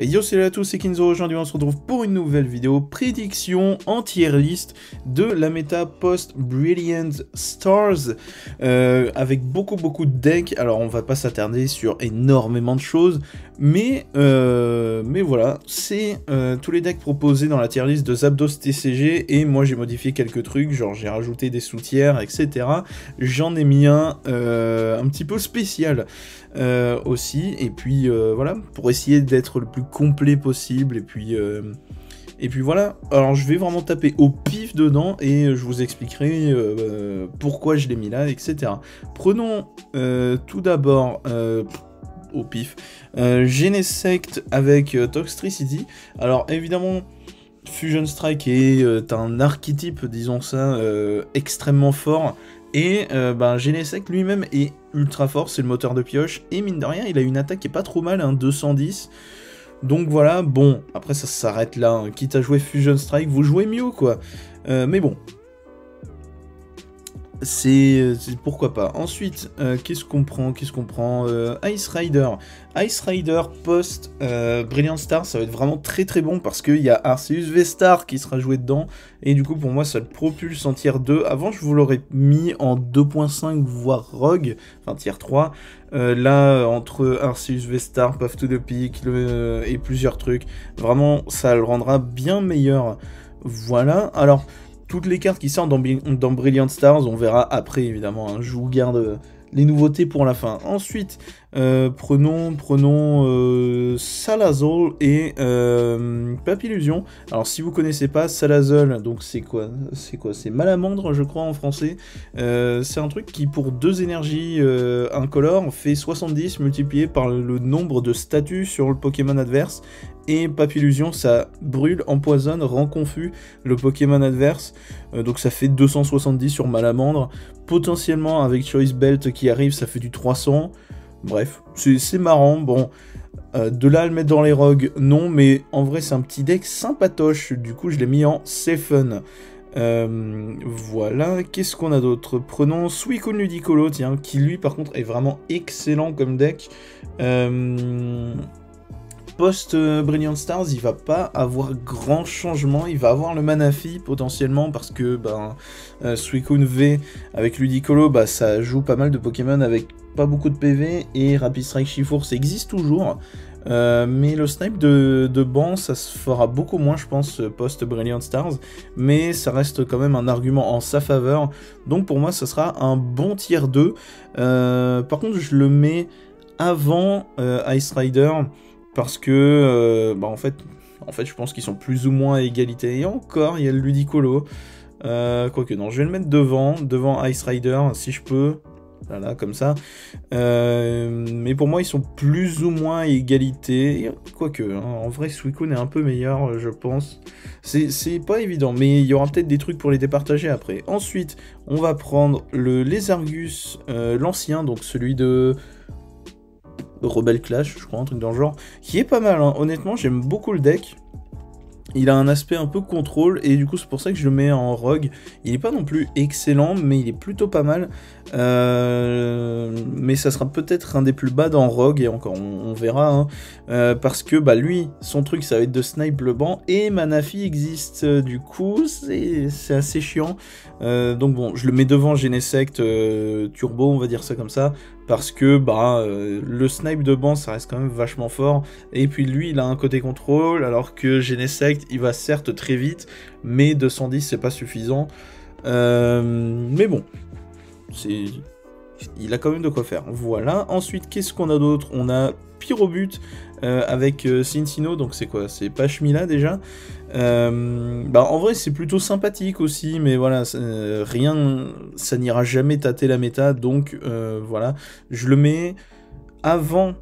Et yo, salut à tous, c'est Kinzo. Aujourd'hui on se retrouve pour une nouvelle vidéo prédiction en tier list de la méta post-Brilliant Stars avec beaucoup de decks. Alors on va pas s'attarder sur énormément de choses, mais voilà, c'est tous les decks proposés dans la tier list de Zapdos TCG, et moi j'ai modifié quelques trucs, genre j'ai rajouté des sous-tiers, etc. J'en ai mis un petit peu spécial aussi, et puis voilà, pour essayer d'être le plus complet possible, et puis voilà. Alors je vais vraiment taper au pif dedans, et je vous expliquerai pourquoi je l'ai mis là, etc. Prenons tout d'abord au pif Genesect avec Toxtricity. Alors évidemment, Fusion Strike est un archétype, disons ça, extrêmement fort. Et Genesect lui-même est ultra fort, c'est le moteur de pioche, et mine de rien, il a une attaque qui est pas trop mal, hein, 210. Donc voilà, bon, après ça s'arrête là, hein. Quitte à jouer Fusion Strike, vous jouez mieux, quoi. Mais bon, c'est pourquoi pas. Ensuite, qu'est-ce qu'on prend Ice Rider. Ice Rider post Brilliant Star, ça va être vraiment très bon, parce qu'il y a Arceus V-Star qui sera joué dedans, et du coup pour moi ça le propulse en tier 2. Avant je vous l'aurais mis en 2.5 voire Rogue, enfin tier 3. Là, entre Arceus V-Star, Path to the Peak et plusieurs trucs, vraiment ça le rendra bien meilleur. Voilà, alors toutes les cartes qui sortent dans Brilliant Stars, on verra après évidemment, hein. Je vous garde les nouveautés pour la fin. Ensuite, prenons Salazzle et Papillusion. Alors si vous connaissez pas Salazzle, donc c'est quoi? C'est Malamandre, je crois, en français. C'est un truc qui, pour 2 énergies incolores, fait 70 multiplié par le nombre de statuts sur le Pokémon adverse. Et Papillusion, ça brûle, empoisonne, rend confus le Pokémon adverse. Donc ça fait 270 sur Malamandre. Potentiellement, avec Choice Belt qui arrive, ça fait du 300. Bref, c'est marrant. Bon, de là à le mettre dans les rogues, non. Mais en vrai, c'est un petit deck sympatoche. Du coup, je l'ai mis en Sefen. Voilà, qu'est-ce qu'on a d'autre? Prenons Suicune Ludicolo, tiens, qui lui, par contre, est vraiment excellent comme deck. Post-Brilliant Stars, il va pas avoir grand changement, il va avoir le Manaphy potentiellement, parce que Suicune V avec Ludicolo, ça joue pas mal de Pokémon avec pas beaucoup de PV, et Rapid Strike Shiforce existe toujours, mais le snipe de banc, ça se fera beaucoup moins, je pense, post-Brilliant Stars, mais ça reste quand même un argument en sa faveur, donc pour moi ça sera un bon tier 2. Par contre je le mets avant Ice Rider, parce que, en fait, je pense qu'ils sont plus ou moins à égalité. Et encore, il y a le Ludicolo. Quoique, non, je vais le mettre devant Ice Rider, si je peux. Voilà, comme ça. Mais pour moi, ils sont plus ou moins à égalité. Quoique, hein, en vrai, Suicune est un peu meilleur, je pense. C'est pas évident, mais il y aura peut-être des trucs pour les départager après. Ensuite, on va prendre le Lézargus, l'ancien, donc celui de Rebel Clash, je crois, un truc dans le genre, qui est pas mal, hein. Honnêtement, j'aime beaucoup le deck. Il a un aspect un peu contrôle, et du coup c'est pour ça que je le mets en rogue. Il est pas non plus excellent, mais il est plutôt pas mal. Mais ça sera peut-être un des plus bas dans rogue, et encore on verra, hein. Parce que lui, son truc ça va être de snipe le banc, et Manaphy existe, du coup c'est assez chiant. Donc bon, je le mets devant Genesect Turbo, on va dire ça comme ça, parce que le snipe de banc ça reste quand même vachement fort, et puis lui il a un côté contrôle, alors que Genesect il va certes très vite, mais 210 c'est pas suffisant. Mais bon, il a quand même de quoi faire. Voilà, ensuite qu'est-ce qu'on a d'autre? On a Pyrobut avec Cincino, donc c'est quoi? C'est Pachmila déjà. En vrai c'est plutôt sympathique aussi, mais voilà, rien, ça n'ira jamais tâter la méta, donc voilà, je le mets avant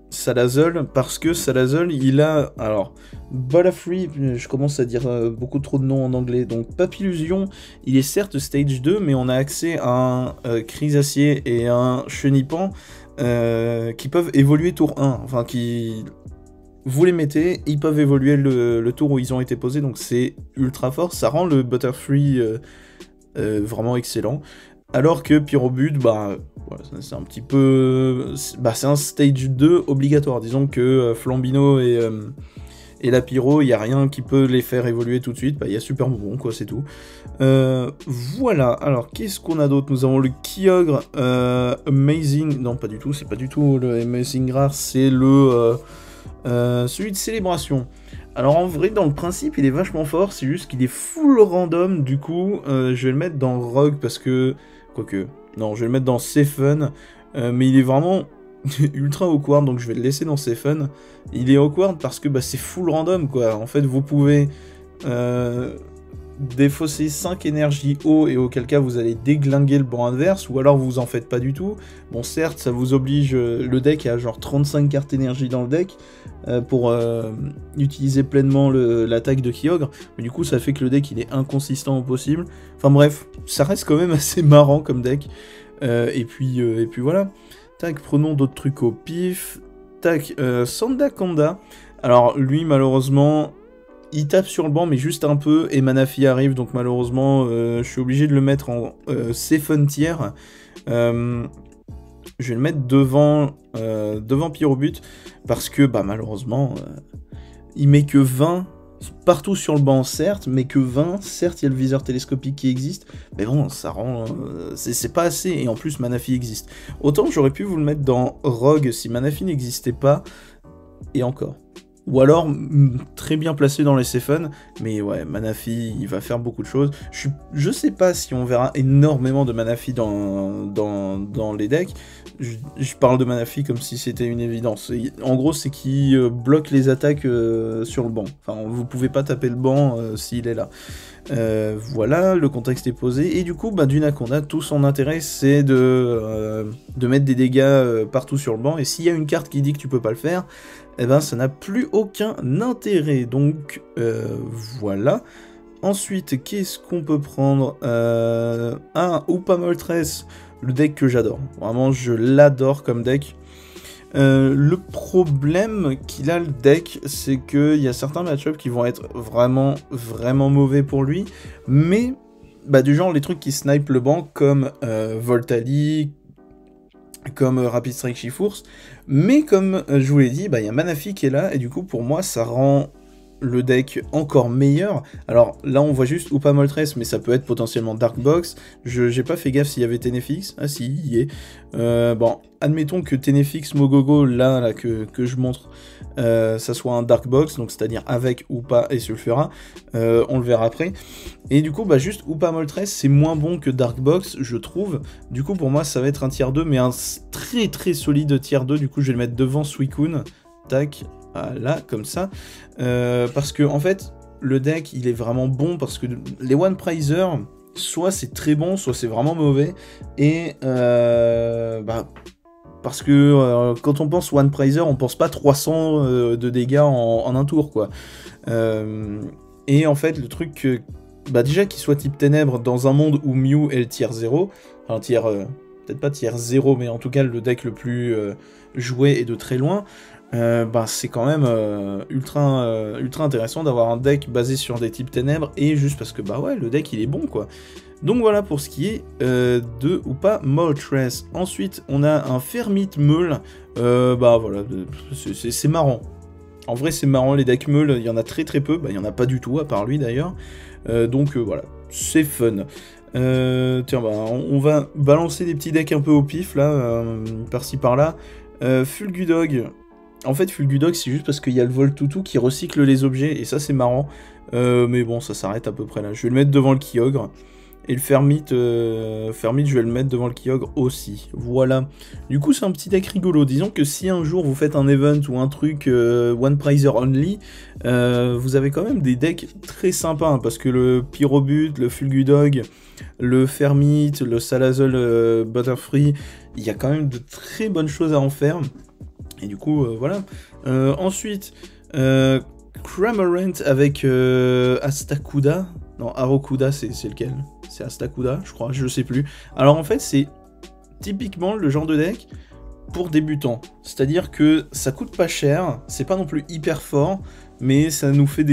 Salazzle, parce que Salazzle il a, alors Balafree, je commence à dire beaucoup trop de noms en anglais, donc Papillusion, il est certes stage 2, mais on a accès à un Chrysacier et un Chenipan qui peuvent évoluer tour 1, enfin qui... Vous les mettez, ils peuvent évoluer le tour où ils ont été posés, donc c'est ultra fort, ça rend le Butterfree vraiment excellent. Alors que Pyrobut, bah, voilà, c'est un petit peu... Bah, c'est un stage 2 obligatoire. Disons que Flambino et la Pyro, il n'y a rien qui peut les faire évoluer tout de suite. Bah, il y a Super Bonbon, quoi, c'est tout. Voilà, alors qu'est-ce qu'on a d'autre? Nous avons le Kyogre Amazing... Non, pas du tout, c'est pas du tout le Amazing Rare, c'est le... celui de Célébration. Alors en vrai, dans le principe, il est vachement fort, c'est juste qu'il est full random, du coup, je vais le mettre dans Rogue, parce que... Quoique... Non, je vais le mettre dans Sefen, mais il est vraiment ultra awkward, donc je vais le laisser dans Sefen. Il est awkward parce que bah, c'est full random, quoi. En fait, vous pouvez défausser 5 énergies haut, et auquel cas vous allez déglinguer le banc adverse, ou alors vous en faites pas du tout. Bon, certes, ça vous oblige, le deck a genre 35 cartes énergie dans le deck, pour utiliser pleinement l'attaque de Kyogre, mais du coup ça fait que le deck il est inconsistant au possible. Enfin bref, ça reste quand même assez marrant comme deck. Et puis voilà. Tac, prenons d'autres trucs au pif. Tac, Sandakanda. Alors lui malheureusement, il tape sur le banc mais juste un peu, et Manafi arrive, donc malheureusement je suis obligé de le mettre en Sefen tier. Je vais le mettre devant Pyrobut, parce que bah, malheureusement, il met que 20 partout sur le banc, certes, mais que 20, certes, il y a le viseur télescopique qui existe, mais bon, ça rend... c'est pas assez, et en plus, Manafi existe. Autant j'aurais pu vous le mettre dans Rogue si Manafi n'existait pas, et encore. Ou alors, très bien placé dans les Sefen, mais ouais, Manafi, il va faire beaucoup de choses. Je sais pas si on verra énormément de Manafi dans les decks. Je parle de Manafi comme si c'était une évidence. En gros, c'est qu'il bloque les attaques sur le banc. Enfin, vous pouvez pas taper le banc s'il est là. Voilà, le contexte est posé. Et du coup, bah, Dunaconda, tout son intérêt, c'est de mettre des dégâts partout sur le banc. Et s'il y a une carte qui dit que tu peux pas le faire, eh ben ça n'a plus aucun intérêt, donc voilà. Ensuite, qu'est-ce qu'on peut prendre? Un Hoopa Moltres, le deck que j'adore. Vraiment, je l'adore comme deck. Le problème qu'il a le deck, c'est qu'il y a certains match-ups qui vont être vraiment, vraiment mauvais pour lui. Mais, bah, du genre les trucs qui snipe le banc, comme Voltali, comme Rapid Strike Shiforce, mais comme je vous l'ai dit, bah, y a Manafi qui est là, et du coup pour moi ça rend le deck encore meilleur. Alors là on voit juste Hoopa Moltres, mais ça peut être potentiellement Dark Box. J'ai pas fait gaffe s'il y avait Tenefix. Ah si, il y est. Bon, admettons que Tenefix Mogogo, là que je montre, ça soit un Dark Box, donc c'est-à-dire avec Hoopa et Sulfura. On le verra après. Et du coup, bah juste Hoopa Moltres, c'est moins bon que Dark Box, je trouve. Du coup, pour moi, ça va être un tier 2, mais un très très solide tier 2. Du coup, je vais le mettre devant Suicune. Tac. Voilà, comme ça. Parce que, en fait, le deck, il est vraiment bon, parce que les One Prizer, soit c'est très bon, soit c'est vraiment mauvais. Et, bah, parce que quand on pense One Prizer, on pense pas 300 de dégâts en un tour, quoi. Et en fait, le truc, bah déjà qu'il soit type ténèbres dans un monde où Mew est le tier 0, enfin tier, peut-être pas tier 0, mais en tout cas le deck le plus joué et de très loin, bah c'est quand même ultra intéressant d'avoir un deck basé sur des types ténèbres, et juste parce que bah ouais, le deck il est bon, quoi. Donc voilà pour ce qui est de Hoopa Moltres. Ensuite on a un Fermit Meul, bah voilà, c'est marrant. En vrai c'est marrant, les decks Meul, il y en a très très peu, bah il y en a pas du tout à part lui d'ailleurs. Donc voilà, c'est fun. Tiens, bah, on va balancer des petits decks un peu au pif là, par-ci par-là. Fulgudog. En fait, Fulgudog, c'est juste parce qu'il y a le Voltoutou qui recycle les objets, et ça c'est marrant. Mais bon, ça s'arrête à peu près là. Je vais le mettre devant le Kyogre. Et le Fermit, je vais le mettre devant le Kyogre aussi. Voilà. Du coup, c'est un petit deck rigolo. Disons que si un jour vous faites un event ou un truc One Prizer Only, vous avez quand même des decks très sympas, hein, parce que le Pyrobut, le Fulgudog, le Fermit, le Salazzle Butterfree, il y a quand même de très bonnes choses à en faire. Et du coup, voilà. Ensuite, Cramorant avec Astakuda. Non, Arokuda, c'est lequel? C'est Astakuda, je crois, je sais plus. Alors en fait, c'est typiquement le genre de deck pour débutants. C'est-à-dire que ça coûte pas cher, c'est pas non plus hyper fort, mais ça nous fait,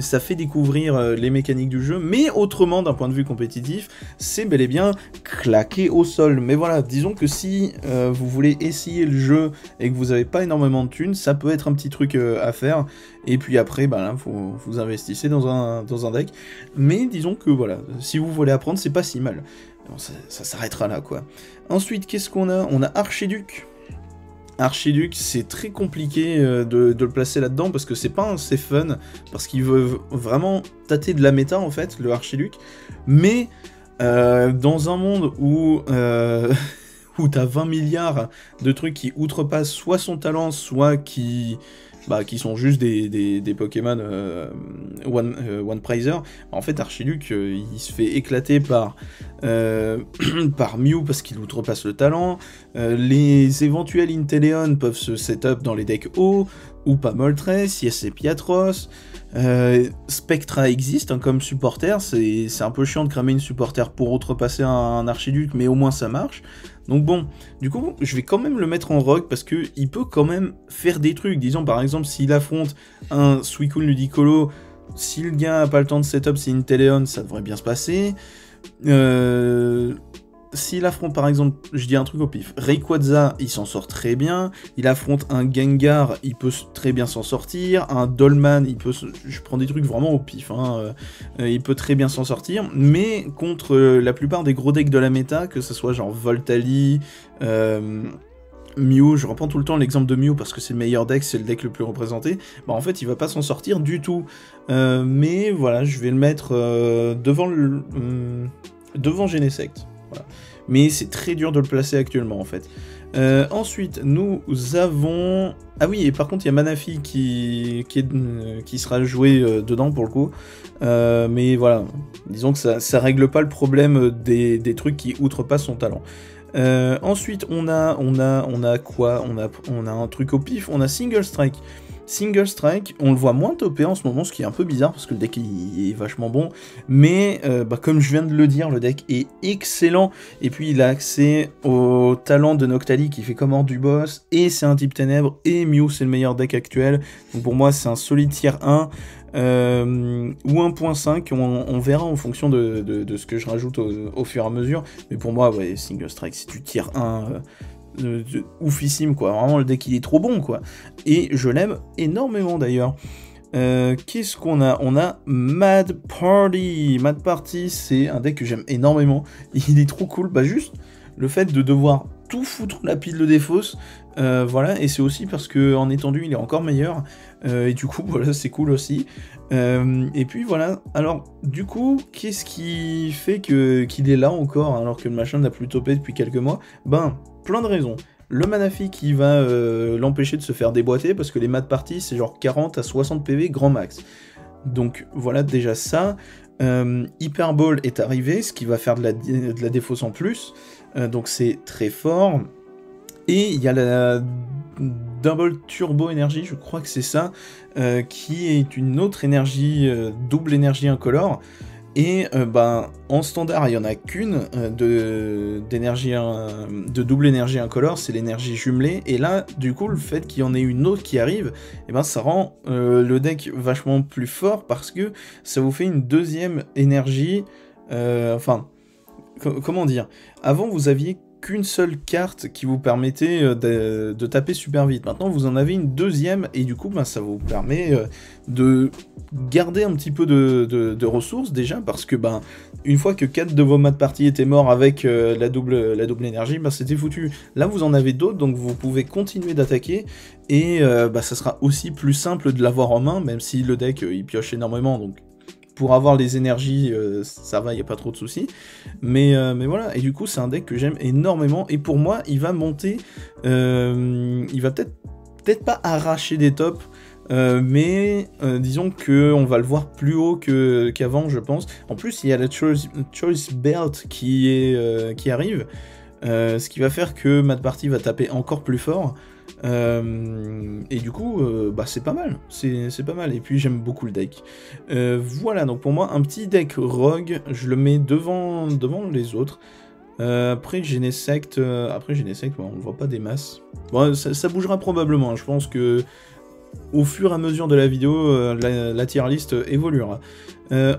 ça fait découvrir les mécaniques du jeu, mais autrement, d'un point de vue compétitif, c'est bel et bien claqué au sol. Mais voilà, disons que si vous voulez essayer le jeu et que vous n'avez pas énormément de thunes, ça peut être un petit truc à faire, et puis après, bah là, vous investissez dans un deck, mais disons que voilà, si vous voulez apprendre, c'est pas si mal. Bon, ça s'arrêtera là, quoi. Ensuite, qu'est-ce qu'on a? On a Archiduc. Archiduc, c'est très compliqué de le placer là-dedans, parce que c'est pas assez fun, parce qu'il veut vraiment tâter de la méta, en fait, le Archiduc, mais dans un monde où... où t'as 20 milliards de trucs qui outrepassent soit son talent, soit qui sont juste des Pokémon One Prizer. En fait, Archiduc, il se fait éclater par, par Mew parce qu'il outrepasse le talent. Les éventuels Inteleon peuvent se setup dans les decks hauts, ou pas Moltres, yes et Piatros. Spectra existe hein, comme supporter, c'est un peu chiant de cramer une supporter pour outrepasser un Archiduc, mais au moins ça marche. Donc bon, du coup, je vais quand même le mettre en rogue parce que il peut quand même faire des trucs. Disons par exemple, s'il affronte un Suicune Ludicolo, si le gars a pas le temps de setup, c'est une Téléon, ça devrait bien se passer. S'il affronte par exemple, je dis un truc au pif, Rayquaza, il s'en sort très bien. Il affronte un Gengar, il peut très bien s'en sortir. Un Dolman, je prends des trucs vraiment au pif, hein. Il peut très bien s'en sortir. Mais contre la plupart des gros decks de la méta, que ce soit genre Voltali, Mew, je reprends tout le temps l'exemple de Mew parce que c'est le meilleur deck, c'est le deck le plus représenté, bah en fait il va pas s'en sortir du tout. Mais voilà, je vais le mettre devant Genesect. Voilà. Mais c'est très dur de le placer actuellement en fait. Ensuite, nous avons... Ah oui, et par contre, il y a Manafi qui sera joué dedans pour le coup. Mais voilà, disons que ça règle pas le problème des trucs qui outrepassent son talent. Ensuite, on a quoi? On a un truc au pif, on a Single Strike. Single Strike, on le voit moins topé en ce moment, ce qui est un peu bizarre parce que le deck il est vachement bon, mais comme je viens de le dire, le deck est excellent, et puis il a accès au talent de Noctali qui fait comme hors du boss, et c'est un type ténèbres, et Mew c'est le meilleur deck actuel, donc pour moi c'est un solide tier 1, ou 1.5, on verra en fonction de ce que je rajoute au fur et à mesure, mais pour moi, ouais, Single Strike, c'est du tier 1... oufissime quoi, vraiment le deck il est trop bon quoi, et je l'aime énormément d'ailleurs. Qu'est-ce qu'on a? On a Mad Party. Mad Party, c'est un deck que j'aime énormément, il est trop cool, bah juste le fait de devoir tout foutre la pile de défausse, voilà, et c'est aussi parce que en étendu il est encore meilleur, et du coup voilà c'est cool aussi. Et puis voilà, alors du coup qu'est-ce qui fait qu'il est là encore alors que le machin n'a plus topé depuis quelques mois? Ben plein de raisons. Le Manafi qui va l'empêcher de se faire déboîter parce que les Mad Party c'est genre 40 à 60 PV grand max. Donc voilà déjà ça. Hyper Ball est arrivé, ce qui va faire de la défausse en plus. Donc c'est très fort. Et il y a la Double Turbo Énergie, je crois que c'est ça, qui est une autre énergie, double énergie incolore. Et en standard, il n'y en a qu'une de double énergie incolore, c'est l'énergie jumelée. Et là, du coup, le fait qu'il y en ait une autre qui arrive, ça rend le deck vachement plus fort parce que ça vous fait une deuxième énergie. Comment dire? Avant, vous aviez qu'une seule carte qui vous permettait de taper super vite. Maintenant, vous en avez une deuxième, et du coup, ça vous permet de garder un petit peu de ressources, déjà, parce que, une fois que 4 de vos Mad Party étaient morts avec la double énergie, c'était foutu. Là, vous en avez d'autres, donc vous pouvez continuer d'attaquer, et ça sera aussi plus simple de l'avoir en main, même si le deck, il pioche énormément, donc pour avoir les énergies, ça va, il n'y a pas trop de soucis. Mais voilà, et du coup, c'est un deck que j'aime énormément. Et pour moi, il va monter... il va peut-être pas arracher des tops, mais disons qu'on va le voir plus haut qu'avant, je pense. En plus, il y a la Choice Belt qui arrive, ce qui va faire que Mad Party va taper encore plus fort. Et du coup, c'est pas mal, c'est pas mal, et puis j'aime beaucoup le deck. Voilà, donc pour moi, un petit deck rogue, je le mets devant les autres. Après Genesect, on ne voit pas des masses. Bon, ça bougera probablement, hein. Je pense que au fur et à mesure de la vidéo, la tier list évoluera.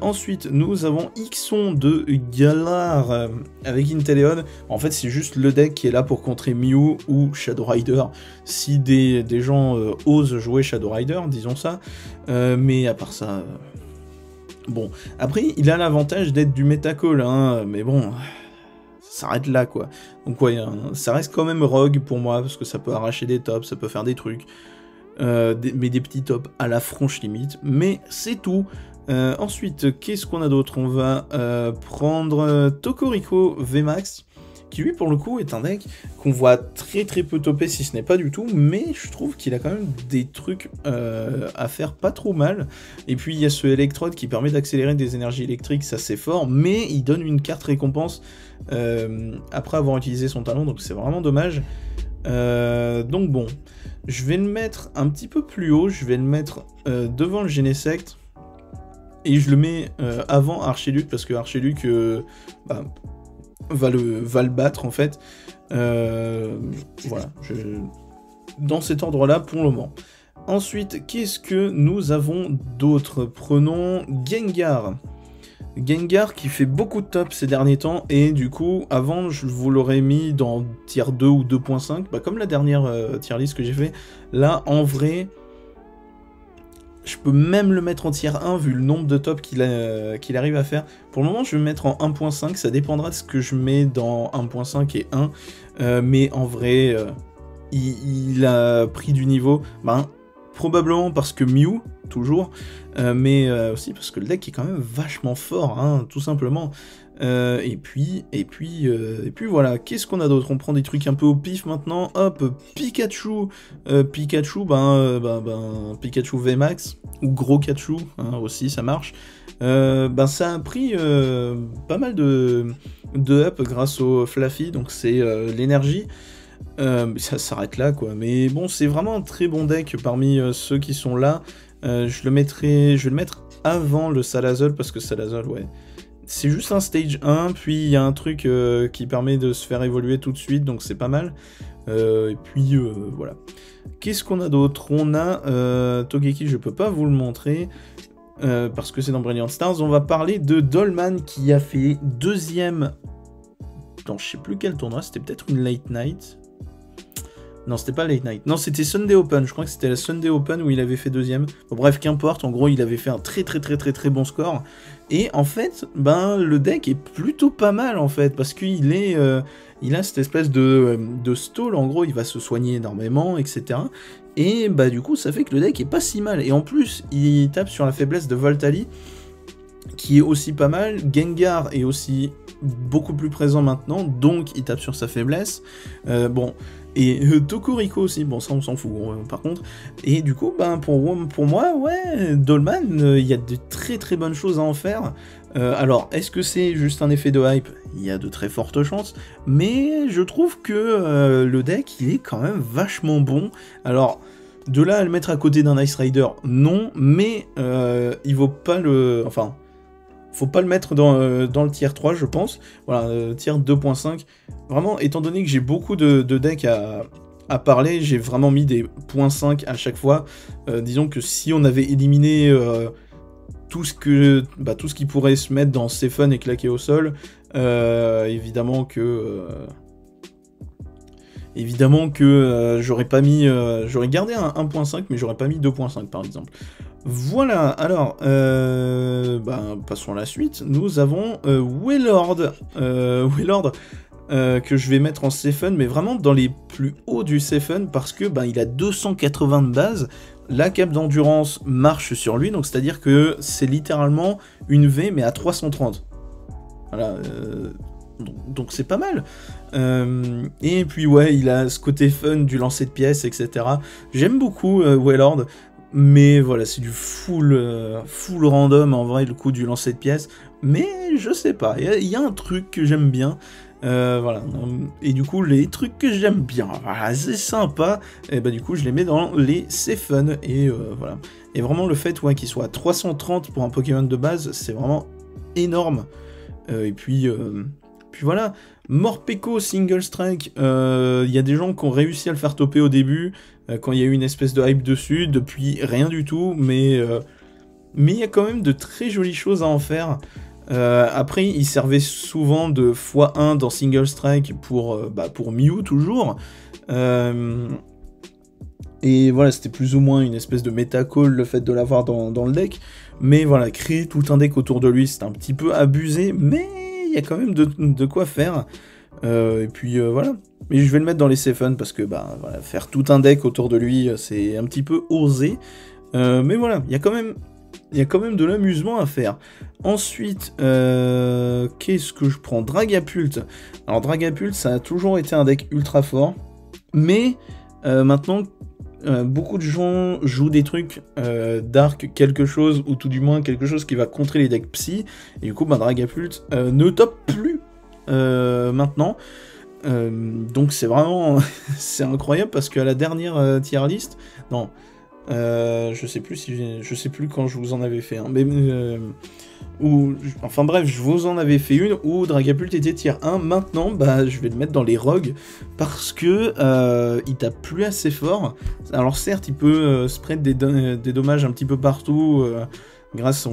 Ensuite, nous avons Ixon de Galar avec Inteleon. En fait, c'est juste le deck qui est là pour contrer Mew ou Shadow Rider, si des gens osent jouer Shadow Rider, disons ça. Mais à part ça... Bon, après, il a l'avantage d'être du métacall, hein, mais bon... Ça s'arrête là, quoi. Donc ouais, ça reste quand même rogue pour moi, parce que ça peut arracher des tops, ça peut faire des trucs. Mais des petits tops à la franche limite. Mais c'est tout. Ensuite, qu'est-ce qu'on a d'autre? On va prendre Tokoriko VMAX, qui lui pour le coup est un deck qu'on voit très peu topé, si ce n'est pas du tout, mais je trouve qu'il a quand même des trucs à faire pas trop mal. Et puis il y a ce électrode qui permet d'accélérer des énergies électriques, ça c'est fort, mais il donne une carte récompense après avoir utilisé son talent, donc c'est vraiment dommage. Donc bon, je vais le mettre un petit peu plus haut, je vais le mettre devant le Genesect. Et je le mets avant Archiduc, parce que Archiduc va le battre, en fait. Voilà, dans cet ordre-là, pour le moment. Ensuite, qu'est-ce que nous avons d'autre? Prenons Gengar. Gengar qui fait beaucoup de top ces derniers temps, et du coup, avant, je vous l'aurais mis dans tier 2 ou 2.5, comme la dernière tier list que j'ai fait. Là, en vrai... Je peux même le mettre en tier 1 vu le nombre de tops qu'il arrive à faire. Pour le moment, je vais le mettre en 1.5. Ça dépendra de ce que je mets dans 1.5 et 1. Mais en vrai, il a pris du niveau. Probablement parce que Mew, toujours. Mais aussi parce que le deck est quand même vachement fort, hein, tout simplement. Et puis voilà, qu'est-ce qu'on a d'autre? On prend des trucs un peu au pif maintenant. Hop, Pikachu. Pikachu VMAX, ou Gros Kachu, hein, aussi, ça marche. Ça a pris pas mal de up grâce au Fluffy, donc c'est l'énergie. Ça s'arrête là, quoi. Mais bon, c'est vraiment un très bon deck parmi ceux qui sont là. Je vais le mettre avant le Salazzle, parce que Salazzle, ouais... C'est juste un stage 1, puis il y a un truc qui permet de se faire évoluer tout de suite, donc c'est pas mal. Et puis voilà. Qu'est-ce qu'on a d'autre? On a Togeki, je peux pas vous le montrer, parce que c'est dans Brilliant Stars. On va parler de Dolman qui a fait deuxième dans je sais plus quel tournoi, c'était peut-être une Late Night. Non, c'était pas Late Night. Non, c'était Sunday Open. Je crois que c'était la Sunday Open où il avait fait deuxième. Bon, bref, qu'importe. En gros, il avait fait un très bon score. Et en fait, le deck est plutôt pas mal, en fait. Parce qu'il il a cette espèce de stall. En gros, il va se soigner énormément, etc. Et du coup, ça fait que le deck est pas si mal. Et en plus, il tape sur la faiblesse de Voltali, qui est aussi pas mal. Gengar est aussi beaucoup plus présent maintenant. Donc, il tape sur sa faiblesse. Et Tokoriko aussi, bon ça on s'en fout par contre. Et du coup, pour moi, ouais, Dolman, il y a de très bonnes choses à en faire. Alors, est-ce que c'est juste un effet de hype? Il y a de très fortes chances, mais je trouve que le deck, il est quand même vachement bon. Alors, de là à le mettre à côté d'un Ice Rider, non, mais il vaut pas le... Enfin... Faut pas le mettre dans le tier 3, je pense. Voilà, tier 2.5. Vraiment, étant donné que j'ai beaucoup de decks à parler, j'ai vraiment mis des .5 à chaque fois. Disons que si on avait éliminé tout ce qui pourrait se mettre dans Sephon et claquer au sol, évidemment que j'aurais pas mis... j'aurais gardé un 1.5, mais j'aurais pas mis 2.5 par exemple. Voilà, alors, passons à la suite. Nous avons Wailord, que je vais mettre en Sephon, mais vraiment dans les plus hauts du Sephon, parce que il a 280 de base, la cape d'endurance marche sur lui, donc c'est-à-dire que c'est littéralement une V, mais à 330. Voilà, donc c'est pas mal. Et puis ouais, il a ce côté fun du lancer de pièces, etc. J'aime beaucoup Wailord. Mais voilà, c'est du full random en vrai, le coup du lancer de pièces. Mais je sais pas, il y a un truc que j'aime bien. Voilà. Et du coup, les trucs que j'aime bien, voilà, c'est sympa. Et du coup, je les mets dans les Sephon. Et voilà. Et vraiment, le fait qu'il soit à 330 pour un Pokémon de base, c'est vraiment énorme. Et puis Puis voilà, Morpeko Single Strike, il y a des gens qui ont réussi à le faire topper au début, quand il y a eu une espèce de hype dessus, depuis rien du tout, mais il y a quand même de très jolies choses à en faire. Après, il servait souvent de x1 dans Single Strike pour Mew toujours. Et voilà, c'était plus ou moins une espèce de méta-call le fait de l'avoir dans le deck. Mais voilà, créer tout un deck autour de lui, c'est un petit peu abusé, mais il y a quand même de quoi faire. Et puis voilà. Mais je vais le mettre dans les Sefen parce que voilà, faire tout un deck autour de lui, c'est un petit peu osé. Mais voilà, il y a quand même de l'amusement à faire. Ensuite, qu'est-ce que je prends? Dragapult. Alors Dragapult, ça a toujours été un deck ultra fort. Mais maintenant, beaucoup de gens jouent des trucs dark quelque chose, ou tout du moins quelque chose qui va contrer les decks psy. Et du coup, Dragapult ne top plus maintenant. Donc c'est vraiment... c'est incroyable parce qu'à la dernière tier list... Non... je sais plus quand je vous en avais fait un, mais enfin bref, je vous en avais fait une où Dragapult était tier 1. Maintenant, je vais le mettre dans les rogues parce que il tape plus assez fort. Alors certes, il peut spread des dommages un petit peu partout grâce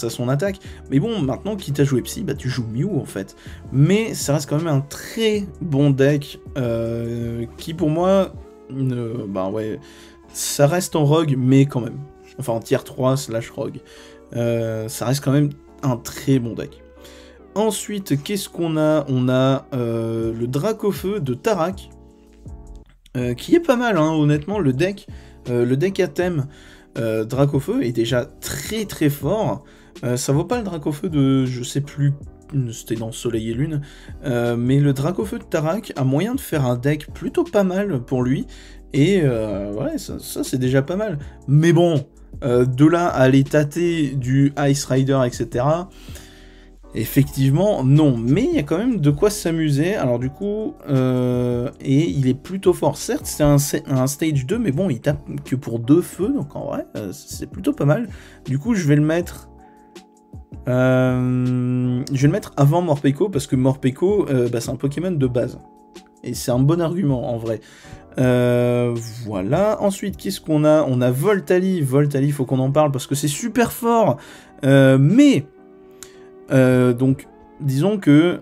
à son attaque, mais bon, maintenant quitte à jouer Psy, tu joues Mew en fait. Mais ça reste quand même un très bon deck qui pour moi, ouais. Ça reste en rogue, mais quand même. Enfin, en tier 3 / rogue. Ça reste quand même un très bon deck. Ensuite, qu'est-ce qu'on a? On a le Dracofeu de Tarak, qui est pas mal, hein, honnêtement. Le deck à thème Dracofeu est déjà très très fort. Ça vaut pas le Dracofeu de... je sais plus... c'était dans Soleil et Lune. Mais le Dracofeu de Tarak a moyen de faire un deck plutôt pas mal pour lui. Et ouais, ça c'est déjà pas mal. Mais bon, de là à aller tâter du Ice Rider, etc., effectivement, non. Mais il y a quand même de quoi s'amuser. Alors du coup, et il est plutôt fort. Certes, c'est un stage 2, mais bon, il tape que pour 2 feux, donc en vrai, c'est plutôt pas mal. Du coup, je vais le mettre... avant Morpeko, parce que Morpeko, c'est un Pokémon de base. Et c'est un bon argument, en vrai. Voilà. Ensuite, qu'est-ce qu'on a? On a Voltali. Voltali, faut qu'on en parle parce que c'est super fort. Donc, disons que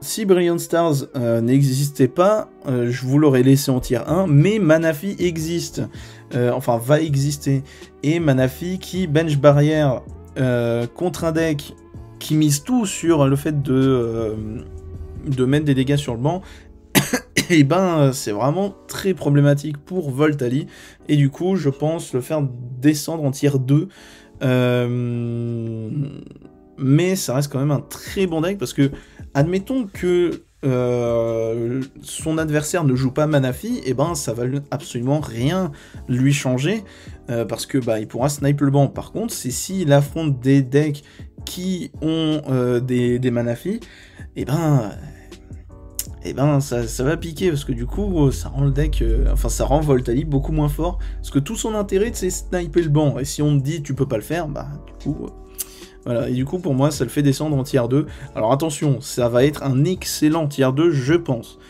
si Brilliant Stars n'existait pas, je vous l'aurais laissé en tier 1, mais Manaphy existe. Enfin, va exister. Et Manaphy qui bench barrière contre un deck qui mise tout sur le fait de mettre des dégâts sur le banc. Et c'est vraiment très problématique pour Voltali, et du coup je pense le faire descendre en tier 2, mais ça reste quand même un très bon deck, parce que admettons que son adversaire ne joue pas Manaphy, et ça va absolument rien lui changer, parce que il pourra snipe le banc. Par contre, c'est s'il affronte des decks qui ont des Manaphy, ça va piquer, parce que du coup, ça rend le deck... ça rend Voltali beaucoup moins fort, parce que tout son intérêt, c'est sniper le banc, et si on te dit tu peux pas le faire, du coup... voilà, et du coup, pour moi, ça le fait descendre en tier 2. Alors attention, ça va être un excellent tier 2, je pense.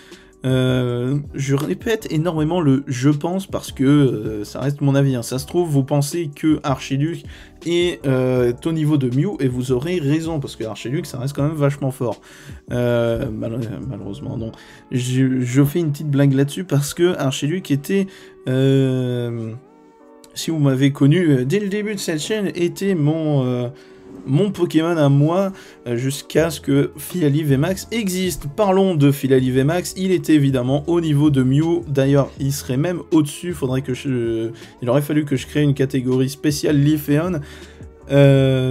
Je répète énormément le « je pense » parce que ça reste mon avis, hein. Ça se trouve, vous pensez que Archiduc est au niveau de Mew, et vous aurez raison, parce que Archiduc, ça reste quand même vachement fort. Malheureusement, non. Je fais une petite blague là-dessus, parce que Archiduc était... si vous m'avez connu dès le début de cette chaîne, était mon Pokémon à moi, jusqu'à ce que Philali VMAX existe. Parlons de Philali VMAX, il était évidemment au niveau de Mew, d'ailleurs il serait même au-dessus, il aurait fallu que je crée une catégorie spéciale Leafeon.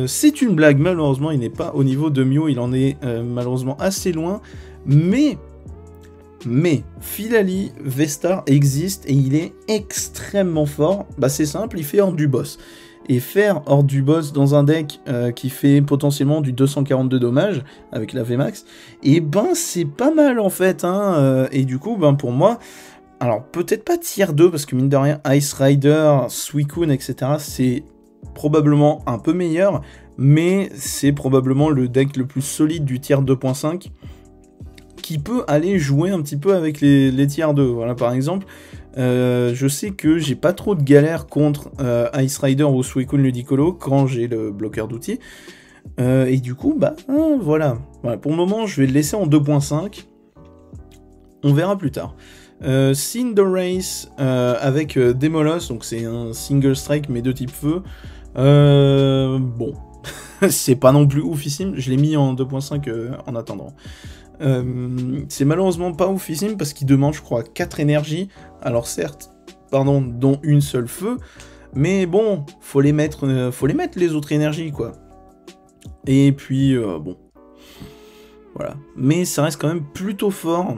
C'est une blague, malheureusement il n'est pas au niveau de Mew, il en est malheureusement assez loin, mais Philali V-Star existe, et il est extrêmement fort. C'est simple, il fait hors du boss. Et faire hors du boss dans un deck qui fait potentiellement du 242 dommages avec la VMAX, c'est pas mal en fait, hein. Et du coup, pour moi, alors peut-être pas tier 2, parce que mine de rien, Ice Rider, Suicune, etc., c'est probablement un peu meilleur, mais c'est probablement le deck le plus solide du tier 2.5. qui peut aller jouer un petit peu avec les tiers 2. Voilà, par exemple, je sais que j'ai pas trop de galère contre Ice Rider ou Suicune Ludicolo quand j'ai le bloqueur d'outils. Et du coup, bah voilà. Pour le moment, je vais le laisser en 2.5. On verra plus tard. Cinderace avec Demolos, donc c'est un single strike mais de type feu. Bon, c'est pas non plus oufissime, je l'ai mis en 2.5 en attendant. C'est malheureusement pas oufissime parce qu'il demande, je crois, 4 énergies. Alors certes, pardon, dont une seule feu, mais bon, faut les mettre les autres énergies, quoi. Et puis, bon, voilà. Mais ça reste quand même plutôt fort.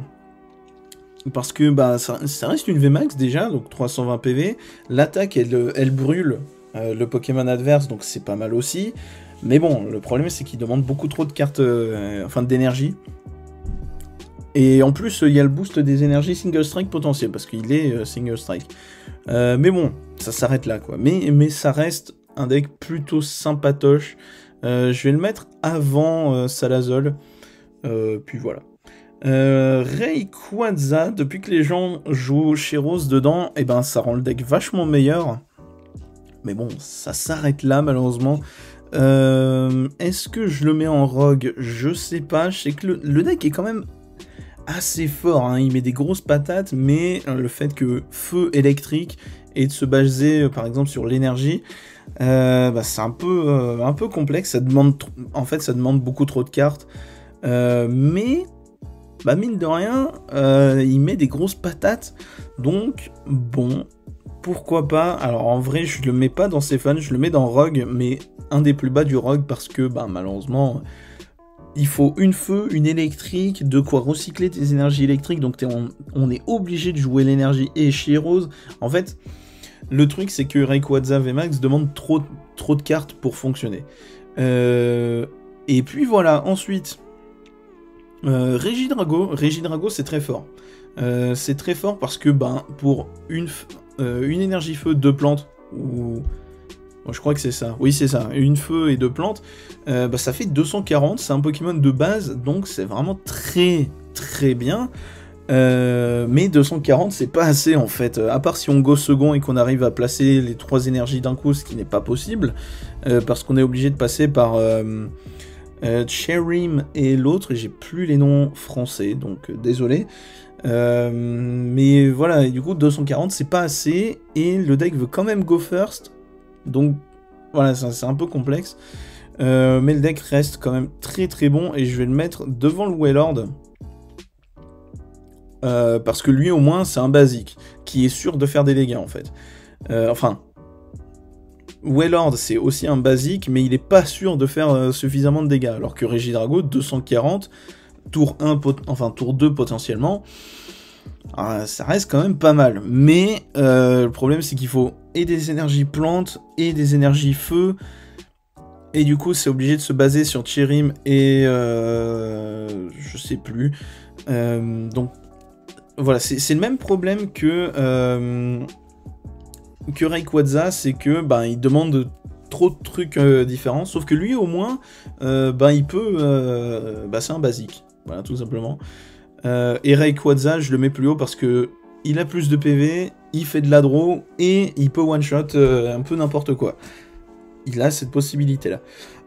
Parce que bah, ça reste une VMAX déjà, donc 320 PV. L'attaque, elle brûle le Pokémon adverse, donc c'est pas mal aussi. Mais bon, le problème c'est qu'il demande beaucoup trop de cartes, enfin d'énergie. Et en plus, il y a le boost des énergies Single Strike potentiel, parce qu'il est Single Strike. Mais bon, ça s'arrête là, quoi. Mais ça reste un deck plutôt sympatoche. Je vais le mettre avant Salazol. Puis voilà. Rayquaza, depuis que les gens jouent chez Rose dedans, et ben ça rend le deck vachement meilleur. Mais bon, ça s'arrête là malheureusement. Est-ce que je le mets en rogue? Je sais pas. Je sais que le deck est quand même assez fort, hein. Il met des grosses patates, mais le fait que feu électrique et de se baser par exemple sur l'énergie, bah, c'est un peu complexe. Ça demande, en fait, ça demande beaucoup trop de cartes. Mais bah mine de rien, il met des grosses patates, donc bon, pourquoi pas. Alors en vrai, je le mets pas dans Stéphane, je le mets dans Rogue, mais un des plus bas du Rogue, parce que bah malheureusement, il faut une feu, une électrique, de quoi recycler tes énergies électriques, donc on est obligé de jouer l'énergie et chez Rose. En fait, le truc c'est que Rayquaza VMAX demande trop de cartes pour fonctionner. Et puis voilà, ensuite... Regidrago c'est très fort. C'est très fort parce que ben, pour une énergie feu, 2 plantes, ou... Bon, je crois que c'est ça. Oui, c'est ça. Une feu et 2 plantes, bah, ça fait 240. C'est un Pokémon de base, donc c'est vraiment très très bien. Mais 240, c'est pas assez en fait. À part si on go second et qu'on arrive à placer les 3 énergies d'un coup, ce qui n'est pas possible, parce qu'on est obligé de passer par... Cherim et l'autre, j'ai plus les noms français, donc désolé. Mais voilà, et du coup 240 c'est pas assez, et le deck veut quand même go first, donc voilà, c'est un peu complexe. Mais le deck reste quand même très très bon, et je vais le mettre devant le Wailord. Parce que lui au moins c'est un basique, qui est sûr de faire des dégâts en fait. Enfin... Wailord, c'est aussi un basique, mais il est pas sûr de faire suffisamment de dégâts, alors que Regidrago, 240, tour 1, enfin tour 2 potentiellement, ça reste quand même pas mal. Mais le problème, c'est qu'il faut et des énergies plantes, et des énergies feu, et du coup, c'est obligé de se baser sur Cherim et... je sais plus. Donc, voilà, c'est le même problème que Rayquaza, c'est que ben, il demande trop de trucs différents, sauf que lui au moins ben, il peut c'est un basique, voilà, tout simplement. Et Rayquaza, je le mets plus haut parce que il a plus de PV, il fait de la draw et il peut one shot un peu n'importe quoi. Il a cette possibilité là.